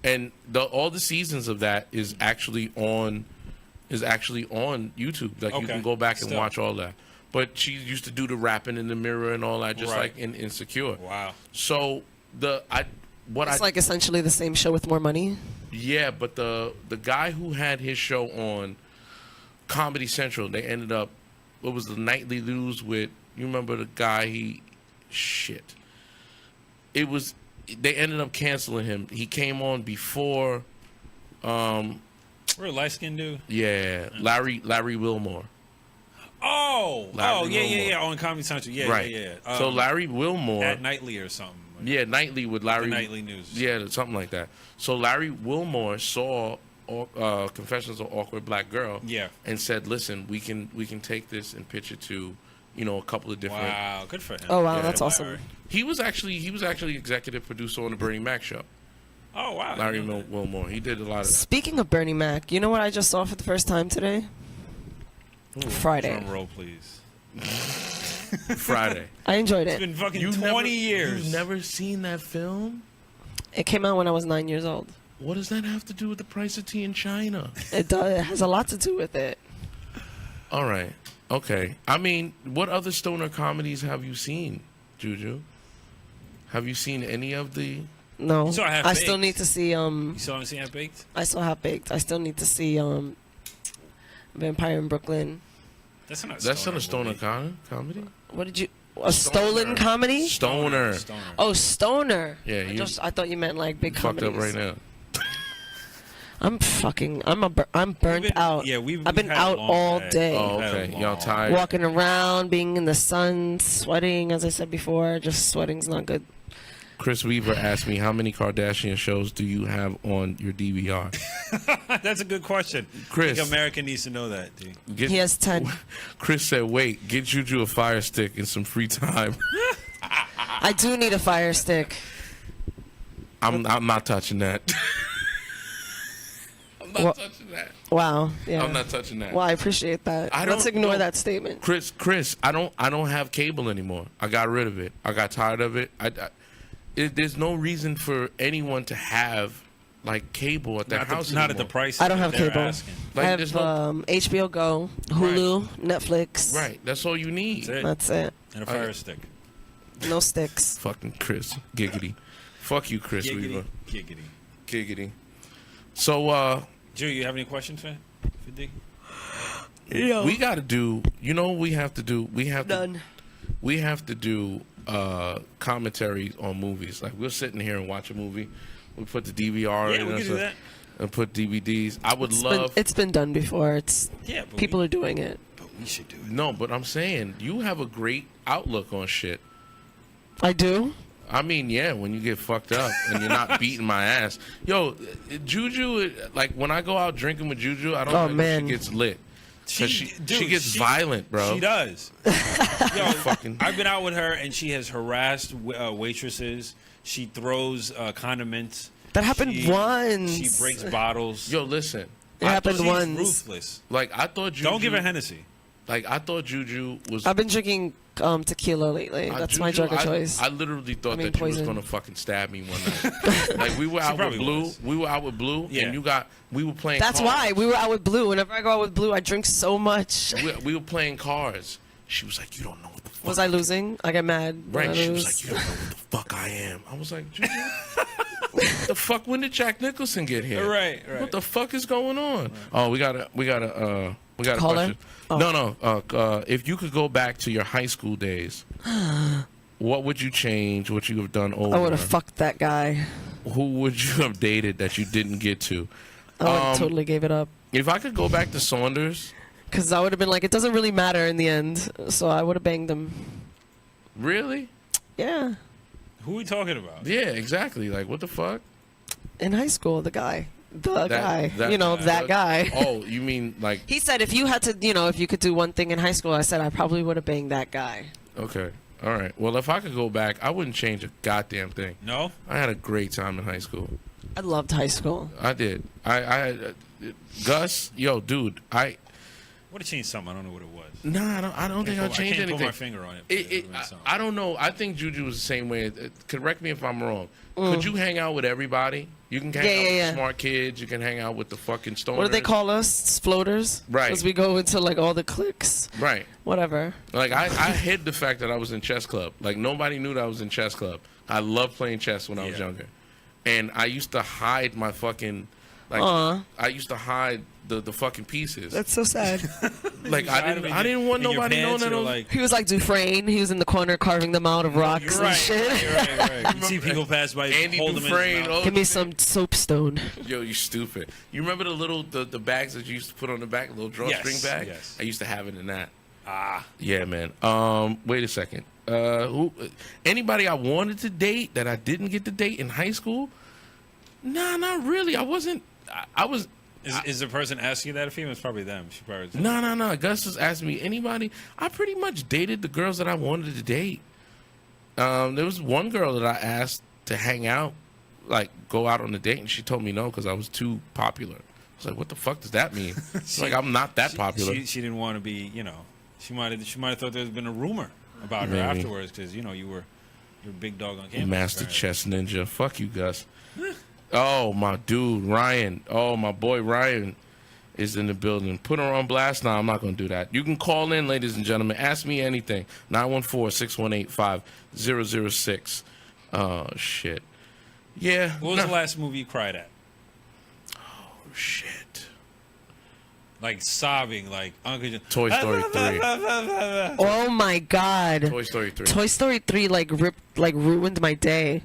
And all the seasons of that is actually on YouTube. Like you Okay. can go back and Still. watch all that. But she used to do the rapping in the mirror and all that, just Right. like in Insecure. Wow. So It's like essentially the same show with more money. yeah, but the guy who had his show on Comedy Central, they ended up, what was the nightly news with, you remember the guy, they ended up canceling him. He came on before, We're a light-skinned dude. yeah, Larry Wilmore. Yeah. On Comedy Central. Yeah, Right. yeah. So Larry Wilmore, At Nightly or something. yeah, nightly with Larry. The Nightly News. Yeah, something like that. So Larry Wilmore saw Confessions of an Awkward Black Girl. Yeah. And said, "Listen, we can take this and pitch it to, a couple of different." Wow, good for him. Oh wow, Yeah. that's awesome. He was actually executive producer on the Bernie Mac show. Oh, wow. Larry Wilmore. He did a lot of that. Speaking of Bernie Mac, you know what I just saw for the first time today? Friday. Drum roll, please. Friday. I enjoyed It's it. been fucking 20 years. You've never seen that film? It came out when I was 9 years old. What does that have to do with the price of tea in China? It does. It has a lot to do with it. All right. Okay. I mean, what other stoner comedies have you seen, Juju? Have you seen any of the... No, You saw Half I still Baked? need to see. You saw him see Half Baked? I saw Half Baked. I still need to see Vampire in Brooklyn. That's not That's not a stoner comedy? What did you? A stolen comedy? Stoner. Oh, stoner. Yeah, I thought you meant like big Fucked comedies. up right now. I'm burnt out. Yeah, we've I've been had a out long all day. day. Oh, Had a okay. Y'all long- tired? Walking around, being in the sun, sweating. As I said before, just sweating's not good. Chris Weaver asked me, how many Kardashian shows do you have on your DVR? That's a good question. Chris. I think America needs to know that, dude. He has 10. Chris said, wait, get Juju a Fire Stick and some free time. I do need a Fire Stick. I'm not touching that. I'm not Well- touching that. Wow. Yeah. I'm not touching that. Well, I appreciate that. Let's don't ignore know. that statement. Chris, I don't have cable anymore. I got rid of it. I got tired of it. There's no reason for anyone to have like cable at their house. Not at the anymore. price. I don't have they're cable. asking. Like, I have there's no- HBO Go, Hulu, Netflix. Right. That's all you need. That's it. That's it. And a fire stick. No sticks. Fucking Chris. Giggity. Fuck you, Chris Weaver. Giggity. So, Joe, you have any questions for D? Yeah. we got to do, you know what we have to do? We have Done. we have to do commentary on movies. Like, we're sitting here and watch a movie. We put the DVR in we can do that. and put DVDs. I would love... It's been done before. But People are doing it. But we should do it. No, but I'm saying, you have a great outlook on shit. I do. I mean, yeah, when you get fucked up and you're not beating my ass. Yo, JuJu, like, when I go out drinking with JuJu, I don't know if she gets lit. She gets violent, bro. She does. Yo, Fucking... I've been out with her, and she has harassed waitresses. She throws condiments. That happened once. She breaks bottles. Yo, listen. It happened She's once. ruthless. Like, I thought JuJu... Don't give her Hennessy. Like, I thought JuJu was... I've been drinking tequila lately. That's my drug of choice. I literally thought that you was poison. gonna fucking stab me one night. Like, we were out with Blue. Was. We were out with Blue, Yeah. and we were playing. That's cards. why we were out with Blue. Whenever I go out with Blue, I drink so much. We were playing cards. She was like, "You don't know what the fuck." Was I losing? I get mad. when I Right. She was lose. like, "You don't know what the fuck I am." I was like, "What the fuck? When did Jack Nicholson get here? Right. What the fuck is going on?" Right. Oh, we got a Caller? question. Oh. No. If you could go back to your high school days, what would you change? What you have done over? I would have fucked that guy. Who would you have dated that you didn't get to? I would have totally gave it up. If I could go back to Saunders, Because I would have been like, it doesn't really matter in the end. So I would have banged him. really? Yeah. Who are we talking about? Yeah, exactly. Like, what the fuck? In high school, the guy. That guy. That that guy. Oh, you mean like? He said if you had to, if you could do one thing in high school, I said I probably would have banged that guy. Okay, all right. Well, if I could go back, I wouldn't change a goddamn thing. No? I had a great time in high school. I loved high school. I did. Gus, yo, dude, I would have changed something. I don't know what it was. Nah, I don't think I'll change I can't anything. put my finger on it. I don't know. I think JuJu was the same way. Correct me if I'm wrong. Could you hang out with everybody? You can hang out with smart kids. You can hang out with the fucking stoners. What do they call us? Floaters? Right. Because we go into like all the cliques. Right. Whatever. Like I hid the fact that I was in chess club. Like nobody knew that I was in chess club. I loved playing chess when I was younger, and I used to hide my fucking I used to hide the fucking pieces. That's so sad. Like I didn't want nobody knowing that. Like, he was like Dufresne. He was in the corner carving them out of rocks and shit. You're right. You see people pass by, Andy hold them Dufresne. in his mouth. Give me some soapstone. Yo, you stupid. You remember the bags that you used to put on the back, little drawstring bag? Yes. I used to have it in that. Ah. Yeah, man. Wait a second. Anybody I wanted to date that I didn't get to date in high school? Nah, not really. I wasn't. I was. Is the person asking you that a female? It's probably them. She probably. No. Gus was asking me anybody. I pretty much dated the girls that I wanted to date. There was one girl that I asked to hang out, like go out on a date, and she told me no because I was too popular. I was like, what the fuck does that mean? It's like I'm not that popular. She didn't want to be. She might have thought there's been a rumor about her afterwards because you were a big dog on campus. Master chess ninja. Fuck you, Gus. Oh, my dude, Ryan. Oh, my boy Ryan is in the building. Put her on blast. No, I'm not going to do that. You can call in, ladies and gentlemen. Ask me anything. 914-618-5006. Oh, shit. Yeah. What was the last movie you cried at? Oh, shit. Like sobbing, like Uncle John. Toy Story 3. Oh my God. Toy Story 3. Toy Story 3 ruined my day.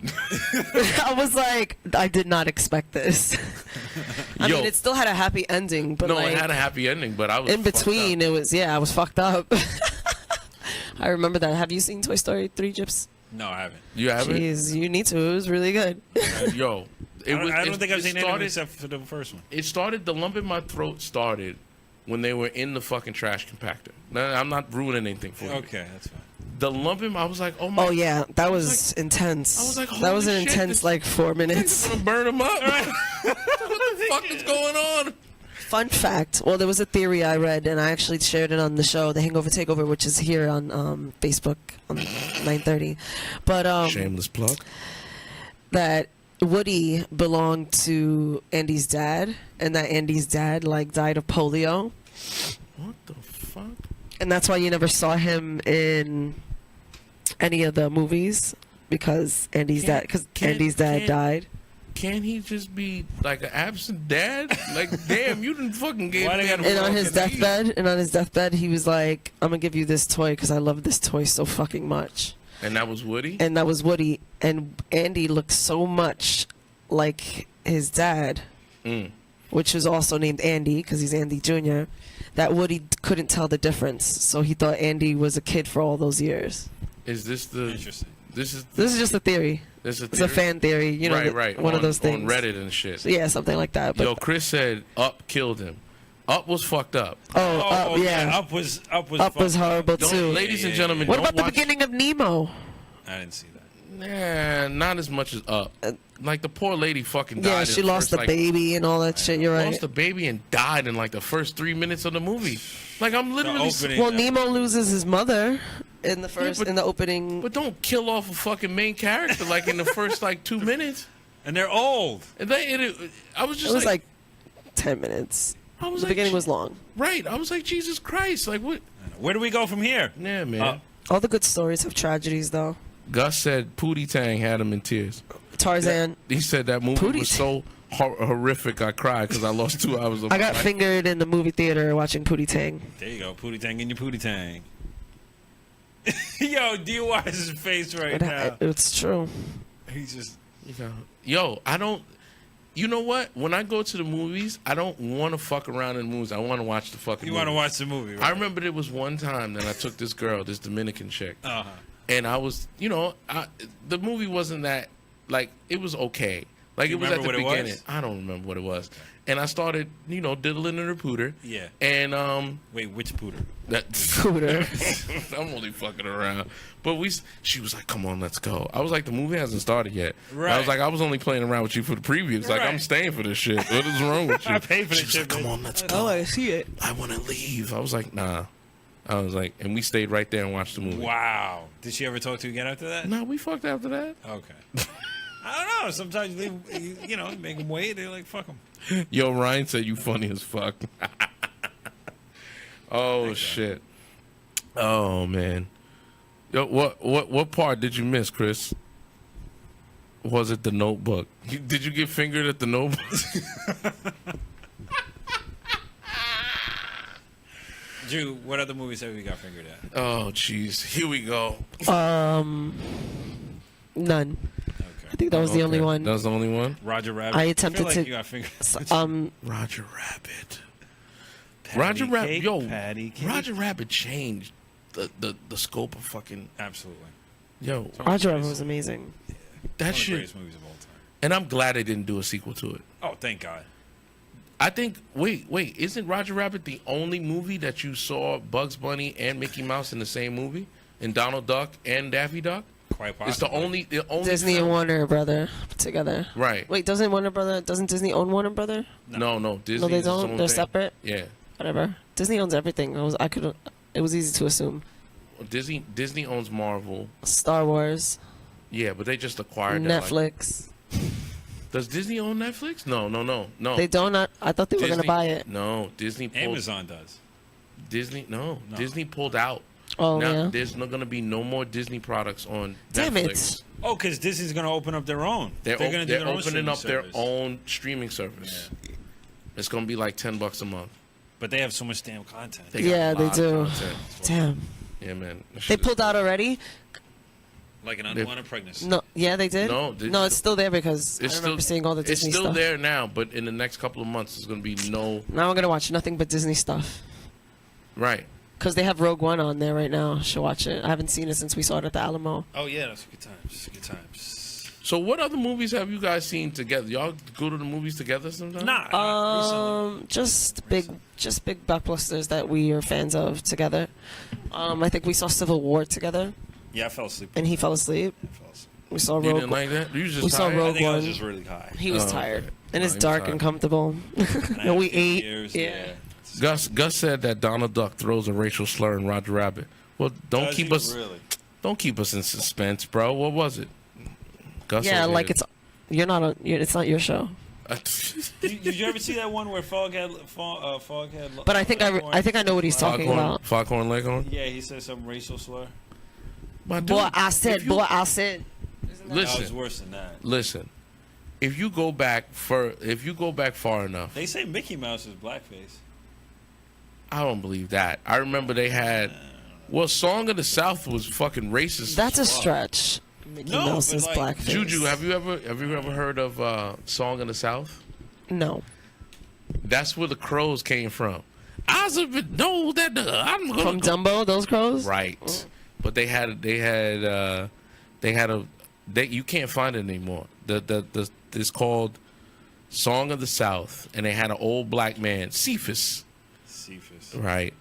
I was like, I did not expect this. I mean, it still had a happy ending, but it had a happy ending, but I was in between. It was I was fucked up. I remember that. Have you seen Toy Story 3, Gyps? No, I haven't. You haven't? Jeez, you need to. It was really good. Yo, I don't think I've seen anything except for the first one. It started. The lump in my throat started when they were in the fucking trash compactor. Now, I'm not ruining anything for you. Okay, that's fine. The lump in my, I was like, oh my. Oh yeah, that was intense. I was like, that was an holy shit, intense 4 minutes. I'm gonna burn them up. What the fuck is going on? Fun fact. Well, there was a theory I read, and I actually shared it on the show, The Hangover Takeover, which is here on Facebook on 9:30. But shameless plug. That Woody belonged to Andy's dad, and that Andy's dad died of polio. What the fuck? And that's why you never saw him in any of the movies because Andy's dad died. Can't he just be like an absent dad? Like, damn, you didn't fucking gave me. And on his deathbed, he was like, "I'm gonna give you this toy because I love this toy so fucking much." And that was Woody. And Andy looked so much like his dad, which was also named Andy because he's Andy Jr. That Woody couldn't tell the difference, so he thought Andy was a kid for all those years. Is this the? Interesting. This is just a theory. It's a fan theory, you know, right. One of those things on Reddit and shit. Yeah, something like that. But yo, Chris said Up killed him. Up was fucked up. Up, yeah. Up was horrible too. Ladies and gentlemen, what about the beginning of Nemo? I didn't see that. Nah, not as much as Up. Like the poor lady fucking died. Yeah, she lost the baby and all that shit. You're right. Lost the baby and died in like the first 3 minutes of the movie. Like I'm literally. Well, Nemo loses his mother in the in the opening. But don't kill off a fucking main character like in the first like 2 minutes. And they're old. And I was just. It was like 10 minutes. The beginning was long. Right. I was like, Jesus Christ! Like what? Where do we go from here? Yeah, man. All the good stories have tragedies, though. Gus said Pootie Tang had him in tears. Tarzan. He said that movie was so horrific I cried because I lost 2 hours of I got fingered in the movie theater watching Pootie Tang. There you go. Pootie Tang in your Pootie Tang. Yo, D.Wise's face now. It's true. He's just... Yo, I don't... You know what? When I go to the movies, I don't want to fuck around in the movies. I want to watch the fucking movie. You want to watch the movie, right? I remember there was one time that I took this girl, this Dominican chick. And I was, the movie wasn't that, like, it was okay. Like, it was at the beginning. I don't remember what it was. Okay. And I started, diddling in her pooter. Yeah. And, wait, which pooter? Pooter. I'm only fucking around. But she was like, come on, let's go. I was like, the movie hasn't started yet. Right. I was like, I was only playing around with you for the previews. Like, I'm staying for this shit. What is wrong with you? I paid for this shit. Like, come on, let's go. Oh, I see it. I want to leave. I was like, nah. I was like, and we stayed right there and watched the movie. Wow. Did she ever talk to you again after that? No, we fucked after that. Okay. I don't know. Sometimes you make them wait. They're like, fuck them. Yo, Ryan said you funny as fuck. Oh, thanks, shit. Man. Oh, man. Yo, what part did you miss, Chris? Was it the Notebook? Did you get fingered at the Notebook? Drew, what other movies have you got fingered at? Oh, jeez. Here we go. None. I think that was the only one. That was the only one? Roger Rabbit. I attempted like to. You got fingered. Roger Rabbit. Patty Roger Rabbit. Yo, Patty Roger Rabbit changed the scope of fucking. Absolutely. Yo, Roger Rabbit was amazing. Yeah. That shit. One of the greatest movies of all time. And I'm glad they didn't do a sequel to it. Oh, thank God. I think. Wait. Isn't Roger Rabbit the only movie that you saw Bugs Bunny and Mickey Mouse in the same movie? And Donald Duck and Daffy Duck? Quite possibly. It's the only Disney film. and Warner Brother together. Right. Wait, doesn't Disney own Warner Brother? No. Disney. No, they don't. They're separate. Yeah. Whatever. Disney owns everything. It was easy to assume. Disney owns Marvel. Star Wars. Yeah, but they just acquired Netflix. Does Disney own Netflix? No. They don't. I thought they were going to buy it. No, Disney. Amazon does. Disney. No, Disney pulled out. Oh, now, yeah. There's not going to be no more Disney products on Damn Netflix. It. Oh, because Disney's going to open up their own. They're opening up their service. own streaming service. Yeah. It's going to be like $10 a month. But they have so much damn content. They do. Damn. Yeah, man. They pulled out already? Like an unwanted pregnancy. No, yeah, they did. No, it's still there because I remember seeing all the Disney stuff. It's still there now, but in the next couple of months, there's going to be no. Now I'm going to watch nothing but Disney stuff. Right. Because they have Rogue One on there right now. I should watch it. I haven't seen it since we saw it at the Alamo. Oh yeah, that's good times. Good times. So what other movies have you guys seen together? Y'all go to the movies together sometimes? Nah. Just big blockbusters that we are fans of together. I think we saw Civil War together. Yeah, I fell asleep. And he fell asleep. We saw Rogue One. You didn't like that? You just we tired? saw Rogue I think I was One. just really high. He was tired. Okay. And it's dark and comfortable. And we ate. Yeah. Gus said that Donald Duck throws a racial slur in Roger Rabbit. Well, don't keep us in suspense, bro. What was it? Gus like it's not your show. Did you ever see that one where Fogg had? But I think I know what he's talking about. Foghorn Leghorn. Yeah, he said some racial slur. My dude, Boy, I said. if you- Boy, I said. That Listen, was worse than that. listen. If you go back far enough, They say Mickey Mouse is blackface. I don't believe that. I remember they had. Well, Song of the South was fucking racist. That's a as fuck. stretch. Mickey No, Mouse but is like- blackface. Juju, have you ever heard of Song of the South? No. That's where the crows came from. I was know that I'm gonna From Dumbo, those crows? right, but they you can't find it anymore. It's called Song of the South, and they had an old black man, Cephas. Right.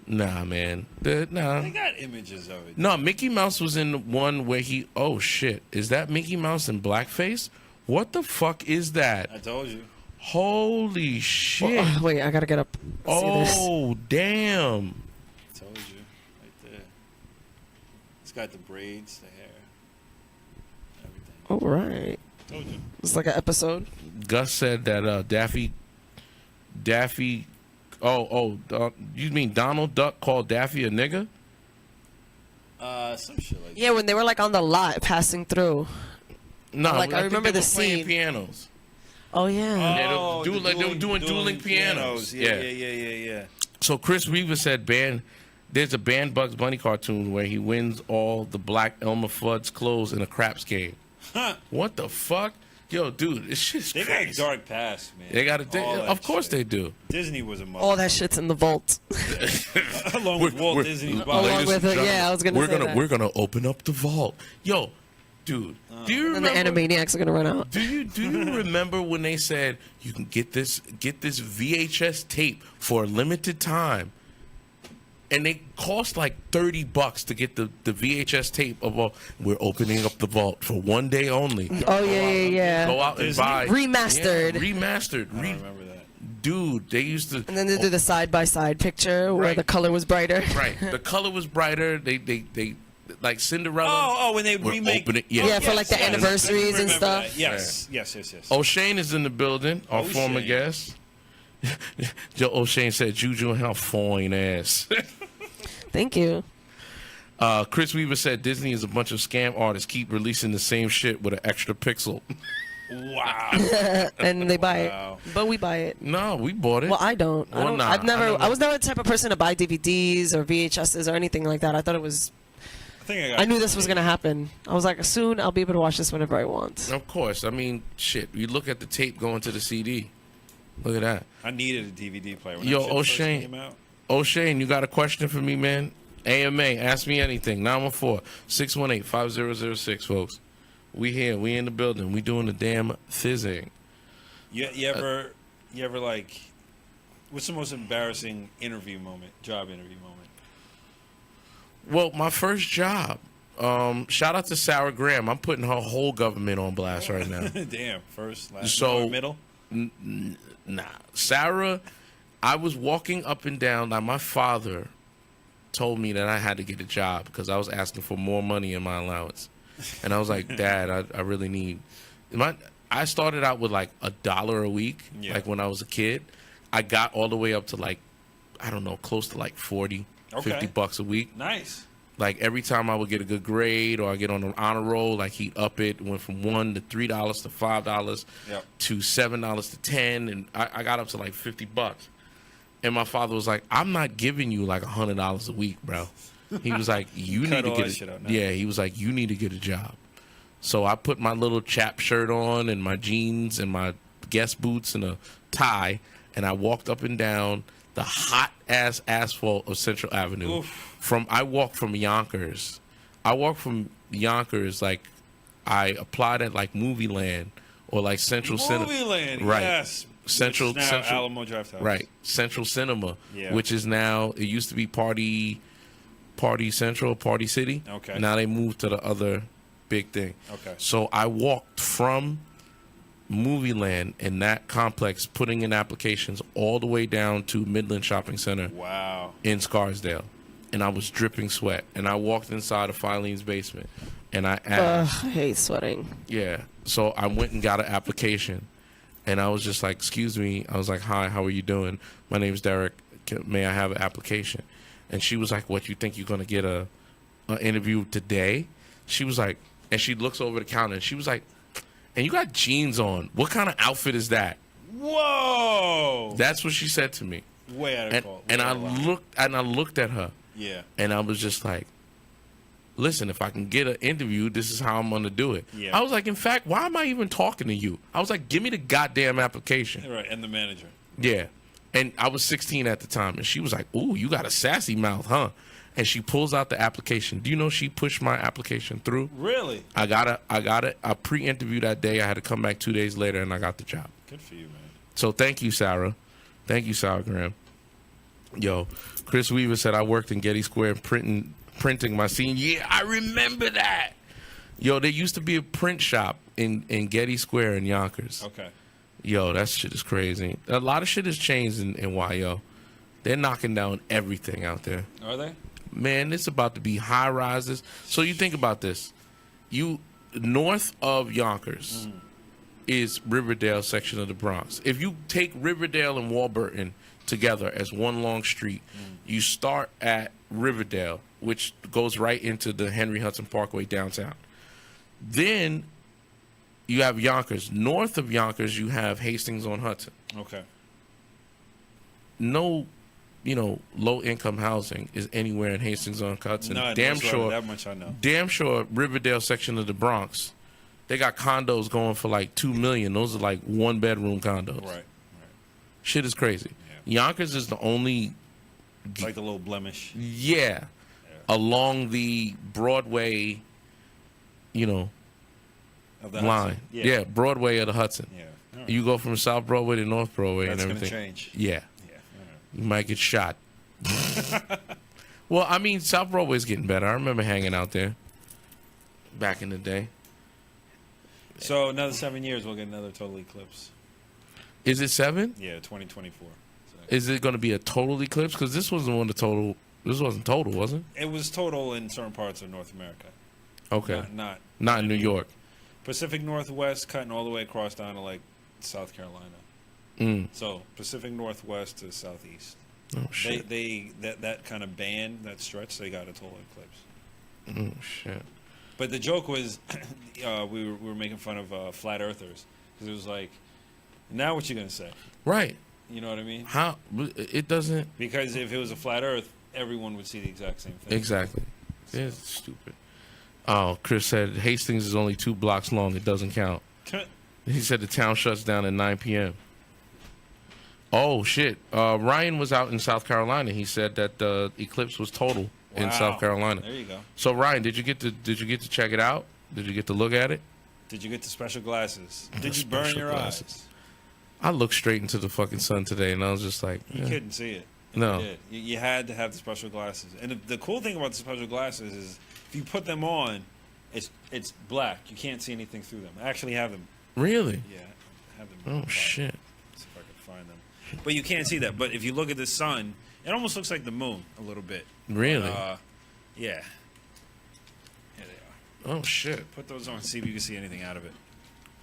Nah, man. They got images of it. No, Mickey Mouse was in the one where he. Oh shit! Is that Mickey Mouse in blackface? What the fuck is that? I told you. Holy shit! Oh, wait, I gotta get up. See this. Oh damn! I told you. Right there. It's got the braids, the hair, everything. All right. Told you. It's like an episode. Gus said that Daffy. You mean Donald Duck called Daffy a nigga? Some shit like that. Yeah, when they were like on the lot passing through. No, Like, I think remember they the were playing scene. pianos. Oh, yeah. Yeah, they were doing dueling pianos. Yeah. So Chris Weaver said there's a banned Bugs Bunny cartoon where he wins all the black Elmer Fudd's clothes in a craps game. Huh. What the fuck? Yo, dude, this shit's They crazy. got dark past, man. They got All that of course shit. they do. Disney was a mother. All that shit's in the vault. Along with Walt Disney's body. Along Ladies with and it, yeah, I was gonna we're say gonna that. we're gonna open up the vault. Yo, dude, do you And the remember? Animaniacs are gonna run out. Do you remember when they said you can get this VHS tape for a limited time, and they cost like $30 to get the VHS tape of we're opening up the vault for one day only. Oh, yeah. Go out and Disney? buy Remastered. Yeah, remastered. I don't remember that. Dude, they used to. And then they did the side-by-side picture where Right. the color was brighter. Right, the color was brighter. They like Cinderella. Oh, when they We're remake. opening- Yeah, for like the anniversaries and Remember stuff. that. Yes. O'Shane is in the building, our former O'Shane. guest. Joe O'Shane said, "Juju and her fine ass." Thank you. Chris Weaver said Disney is a bunch of scam artists keep releasing the same shit with an extra pixel. Wow. And they buy Wow. it. But we buy it. No, we bought it. Well, I don't. Well, nah, I've never. I don't know. I was never the type of person to buy DVDs or VHSs or anything like that. I thought it was. I think I I knew this was gonna happen. I was like, soon I'll be able to watch this whenever I want. Of course. I mean, shit. You look at the tape going to the CD. Look at that. I needed a DVD player. When Yo, that shit first O'Shane. came out. O'Shane, you got a question for me, man? AMA, ask me anything. 914-618-5006, folks. We here. We in the building. We doing the damn fizzing. You ever like? What's the most embarrassing job interview moment? Well, my first job. Shout out to Sarah Graham. I'm putting her whole government on blast right now. Damn, first, last, So- middle. Nah, Sarah. I was walking up and down. Like, my father told me that I had to get a job because I was asking for more money in my allowance, and I was like, Dad, I really need. I started out with like $1 a week, Yeah. like when I was a kid. I got all the way up to like, I don't know, close to like 40, Okay. $50 a week. Nice. Like every time I would get a good grade or I get on an honor roll, like he'd up it. Went from $1 to $3 to $5 Yep. to $7 to $10, and I got up to like $50. And my father was like, "I'm not giving you like $100 a week, bro." He was like, "You Cut need to all get that a shit out now. yeah." He was like, "You need to get a job." So I put my little chap shirt on and my jeans and my Guess boots and a tie, and I walked up and down the hot ass asphalt of Central Avenue. Oof. I walked from Yonkers. Like I applied at like Movie Land or like Central Cinema. Movie Land, Right. yes. Central- Which is now Central- Alamo Draft House. Right, Central Cinema, Yeah. which is now, it used to be Party Central, Party City. Okay. Now they moved to the other big thing. Okay. So I walked from Movie Land in that complex, putting in applications all the way down to Midland Shopping Center Wow. in Scarsdale, and I was dripping sweat. And I walked inside of Filene's basement, and I asked, I hate sweating. yeah. So I went and got an application, and I was just like, "Excuse me." I was like, "Hi, how are you doing? My name's Derek. May I have an application?" And she was like, "What, you think you're gonna get a an interview today. She was like, and she looks over the counter and she was like, and you got jeans on. What kind of outfit is that? Whoa! That's what she said to me. Way out of And, call. and I looked at her. Yeah. And I was just like, listen, if I can get an interview, this is how I'm going to do it. Yeah. I was like, in fact, why am I even talking to you? I was like, give me the goddamn application. Right, and the manager. Yeah. And I was 16 at the time. And she was like, ooh, you got a sassy mouth, huh? And she pulls out the application. Do you know she pushed my application through? Really? I got a pre-interview that day. I had to come back 2 days later, and I got the job. Good for you, man. So thank you, Sarah. Thank you, Sarah Graham. Yo, Chris Weaver said I worked in Getty Square printing my senior year. I remember that. Yo, there used to be a print shop in Getty Square in Yonkers. Okay. Yo, that shit is crazy. A lot of shit has changed in YO. They're knocking down everything out there. Are they? Man, it's about to be high rises. So you think about this. You north of Yonkers is Riverdale section of the Bronx. If you take Riverdale and Warburton together as one long street, you start at Riverdale, which goes right into the Henry Hudson Parkway downtown. Then you have Yonkers. North of Yonkers, you have Hastings on Hudson. Okay. No, low-income housing is anywhere in Hastings on Hudson. No, damn that's sure. That much I know. Damn sure Riverdale section of the Bronx, they got condos going for like $2 million. Those are like one-bedroom condos. Right. Shit is crazy. Yeah. Yonkers is the only, It's like the little blemish. yeah, along the Broadway, Of the line. Hudson. Yeah, Broadway of the Hudson. Yeah. All right. You go from South Broadway to North Broadway That's and going to everything. change. Yeah. Yeah. All right. You might get shot. Well, I mean, South Broadway's getting better. I remember hanging out there back in the day. So another 7 years, we'll get another total eclipse. Is it 7? Yeah, 2024. So Is it going to be a total eclipse? Because this wasn't one of the total. This wasn't total, was it? it was total in certain parts of North America. Okay. Not in New York. Pacific Northwest, cutting all the way across down to like South Carolina. So Pacific Northwest to Southeast. Oh shit. They that kind of band, that stretch, they got a total eclipse. Oh shit. But the joke was, we were making fun of flat earthers because it was like, now what you gonna say? Right. You know what I mean? How it doesn't Because if it was a flat Earth, everyone would see the exact same thing. exactly. It's stupid. Oh, Chris said Hastings is only 2 blocks long. It doesn't count. He said the town shuts down at 9 p.m. Oh shit! Ryan was out in South Carolina. He said that the eclipse was total in Wow. South Carolina. There you go. So Ryan, did you get to check it out? Did you get to look at it? Did you get the special glasses? Did you The burn special your glasses. eyes? I looked straight into the fucking sun today, and I was just like, You eh. couldn't see it. No. You did. You had to have the special glasses. And the cool thing about the special glasses is if you put them on, it's black. You can't see anything through them. I actually have them. Really? Yeah, I have them. Oh black. shit! See if I can find them. But you can't see that. But if you look at the sun, it almost looks like the moon a little bit. Really? Yeah. Here they are. Oh shit! Put those on, see if you can see anything out of it.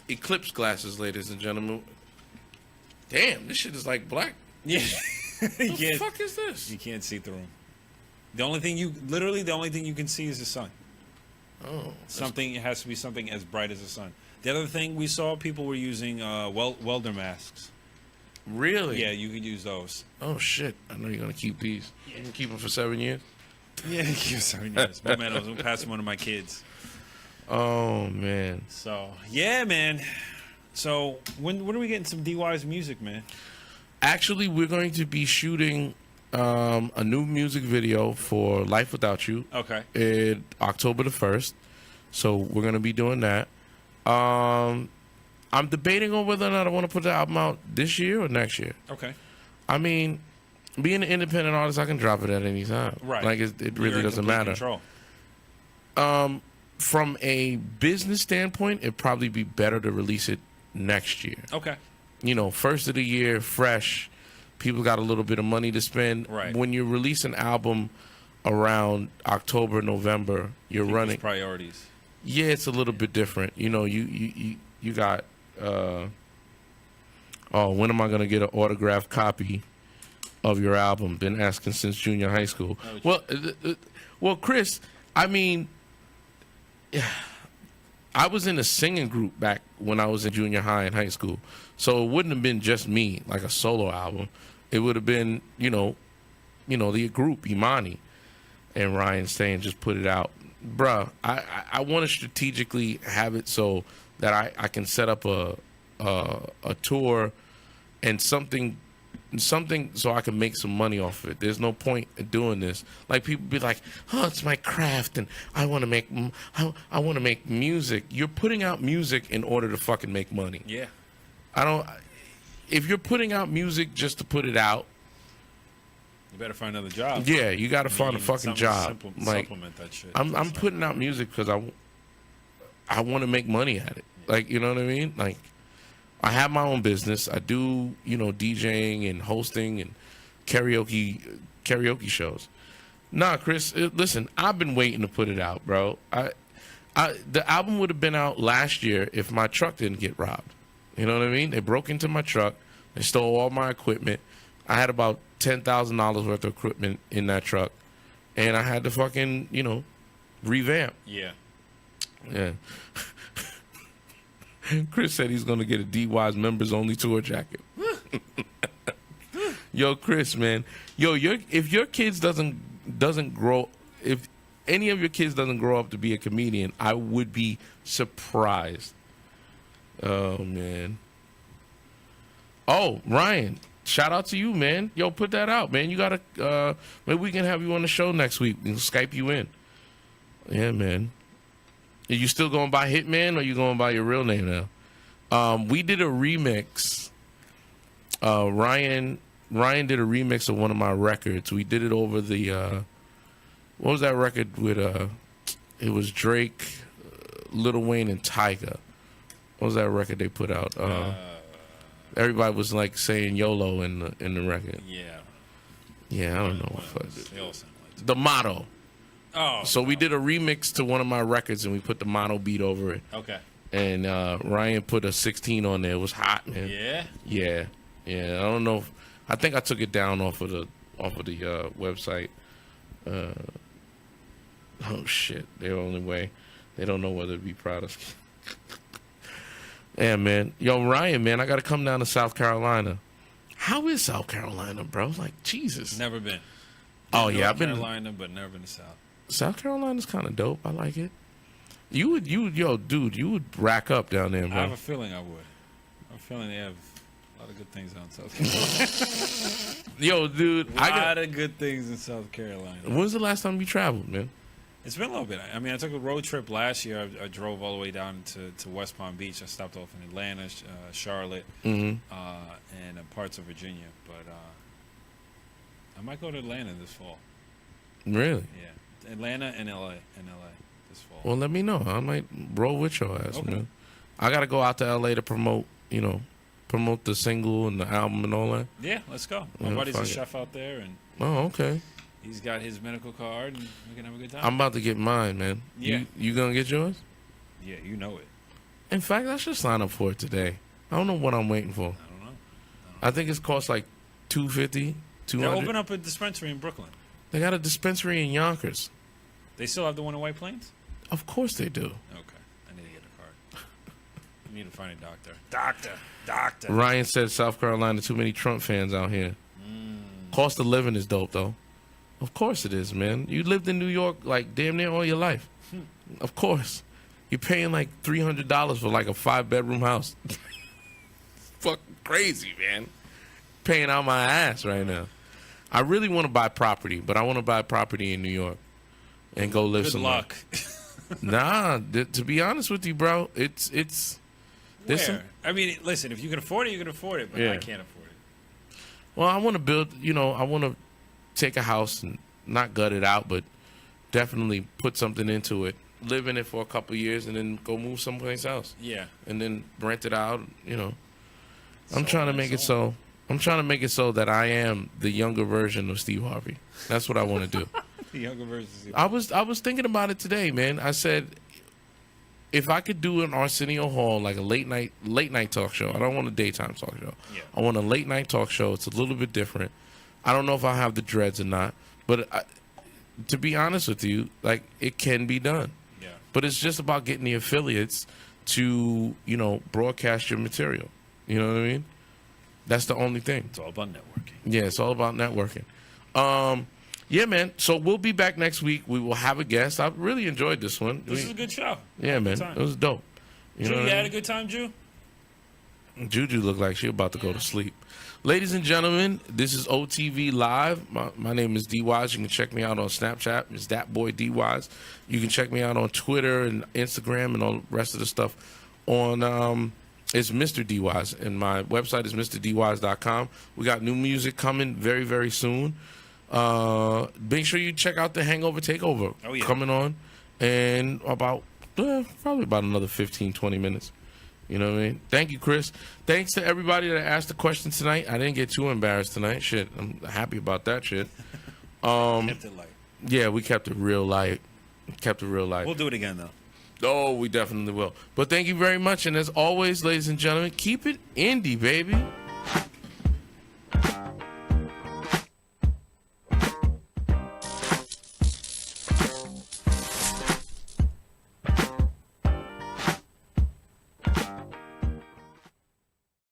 Eclipse glasses, ladies and gentlemen. Damn, this shit is like black. Yeah. What the fuck is this? You can't see through them. The only thing you can see is the sun. Oh, Something, it has to be something as bright as the sun. The other thing we saw, people were using welder masks. really? Yeah, you could use those. Oh shit! I know you're gonna keep these. You can keep them for 7 years. Yeah, give 7 years. My man, I was gonna pass them one of my kids. Oh man. So yeah, man. So when are we getting some D.Wise music, man? Actually, we're going to be shooting a new music video for Life Without You. Okay. In October the 1st. So we're going to be doing that. I'm debating on whether or not I want to put the album out this year or next year. Okay. I mean, being an independent artist, I can drop it at any time. Right. Like, it You're really in doesn't complete matter. Control. From a business standpoint, it'd probably be better to release it next year. Okay. First of the year, fresh. People got a little bit of money to spend. Right. When you release an album around October, November, you're People's running. priorities. Yeah, it's a little bit different. You got. When am I gonna get an autographed copy of your album? Been asking since junior high school. Oh, Well, Chris, I mean, I was in a singing group back when I was in junior high and high school. So it wouldn't have been just me, like a solo album. It would have been, the group, Imani and Ryan saying, just put it out. Bruh, I want to strategically have it so that I can set up a tour and something so I can make some money off of it. There's no point in doing this. Like, people be like, "Oh, it's my craft, and I want to make music." You're putting out music in order to fucking make money. Yeah. If you're putting out music just to put it out, you better find another job. Yeah, you got to find a fucking job. Supplement that shit. I'm putting out music because I want to make money at it. Like, you know what I mean? Like, I have my own business. I do, DJing and hosting and karaoke shows. Chris, listen, I've been waiting to put it out, bro. The album would have been out last year if my truck didn't get robbed. You know what I mean? They broke into my truck. They stole all my equipment. I had about $10,000 worth of equipment in that truck, and I had to fucking, revamp. Yeah. Yeah. Chris said he's gonna get a D.Wise members only tour jacket. Yo, Chris, man. If your kids doesn't grow, if any of your kids doesn't grow up to be a comedian, I would be surprised. Oh man. Oh, Ryan. Shout out to you, man. Yo, put that out, man. You gotta maybe we can have you on the show next week. We can Skype you in. Yeah, man. Are you still going by Hitman, or are you going by your real name now? We did a remix. Ryan did a remix of one of my records. We did it over the what was that record with it was Drake, Lil Wayne, and Tyga. What was that record they put out? Everybody was like saying YOLO in the record. Yeah. Yeah, I don't know what they all sound like The Model. Oh. So we did a remix to one of my records, and we put the Model beat over it. Okay. And Ryan put a 16 on there. It was hot, man. Yeah. Yeah. I don't know. I think I took it down off of the website. Oh shit! Their only way. They don't know whether to be proud of. Yeah, man. Yo, Ryan, man, I got to come down to South Carolina. How is South Carolina, bro? Like, Jesus. Never been. Oh yeah, I've been North Carolina, but never been to South. South Carolina's kind of dope. I like it. You would rack up down there, bro. I have a feeling I would. I have a feeling they have a lot of good things out in South Carolina. Yo, dude, a lot of good things in South Carolina. When's the last time you traveled, man? It's been a little bit. I mean, I took a road trip last year. I drove all the way down to West Palm Beach. I stopped off in Atlanta, Charlotte, and parts of Virginia. But I might go to Atlanta this fall. Really? Yeah, Atlanta and LA this fall. Well, let me know. I might roll with your ass, Okay. man. I gotta go out to LA to promote the single and the album and all that. Yeah, let's go. My Yeah, buddy's a fuck it. chef out there, and Oh, okay. he's got his medical card, and we can have a good time. I'm about to get mine, man. Yeah. You gonna get yours? Yeah, you know it. In fact, I should sign up for it today. I don't know what I'm waiting for. I don't know. I think it's cost like $250, They're $200. opening up a dispensary in Brooklyn. They got a dispensary in Yonkers. They still have the one in White Plains? Of course they do. Okay. I need to get a card. I need to find a doctor. Doctor. Ryan said South Carolina, too many Trump fans out here. Cost of living is dope, though. Of course it is, man. You lived in New York like damn near all your life. Of course. You're paying like $300 for like a 5-bedroom house. Fucking crazy, man. Paying out my ass right now. I really want to buy property, but I want to buy property in New York and go live Good somewhere. luck. Nah, to be honest with you, bro, it's there's some- Where? I mean, listen, if you can afford it, you can afford it, but Yeah. I can't afford it. Well, I want to build, I want to take a house and not gut it out, but definitely put something into it, live in it for a couple of years, and then go move someplace else, Yeah. and then rent it out. I'm So trying to on make and it so so. I'm trying to make it so that I am the younger version of Steve Harvey. That's what I want to do. The younger version. I was thinking about it today, man. I said, if I could do an Arsenio Hall, like a late night talk show. I don't want a daytime talk show. Yeah. I want a late night talk show. It's a little bit different. I don't know if I have the dreads or not, but to be honest with you, like, it can be done. Yeah. But it's just about getting the affiliates to, broadcast your material. You know what I mean? That's the only thing. It's all about networking. Yeah, it's all about networking. Yeah, man. So we'll be back next week. We will have a guest. I really enjoyed this one. This is a good show. Yeah, man. It was dope. You had a good time, Ju? JuJu looked like she about to go to sleep. Ladies and gentlemen, this is OTV Live. My name is D.Wise. You can check me out on Snapchat. It's that boy D.Wise. You can check me out on Twitter and Instagram and all the rest of the stuff on it's Mr. D.Wise. And my website is MrDWise.com. We got new music coming very, very soon. Make sure you check out the Hangover Takeover coming on in about probably about another 15, 20 minutes. You know what I mean? Thank you, Chris. Thanks to everybody that asked the questions tonight. I didn't get too embarrassed tonight. Shit, I'm happy about that shit. Kept it light. Yeah, we kept it real light. We'll do it again, though. Oh, we definitely will. But thank you very much. And as always, ladies and gentlemen, keep it indie, baby.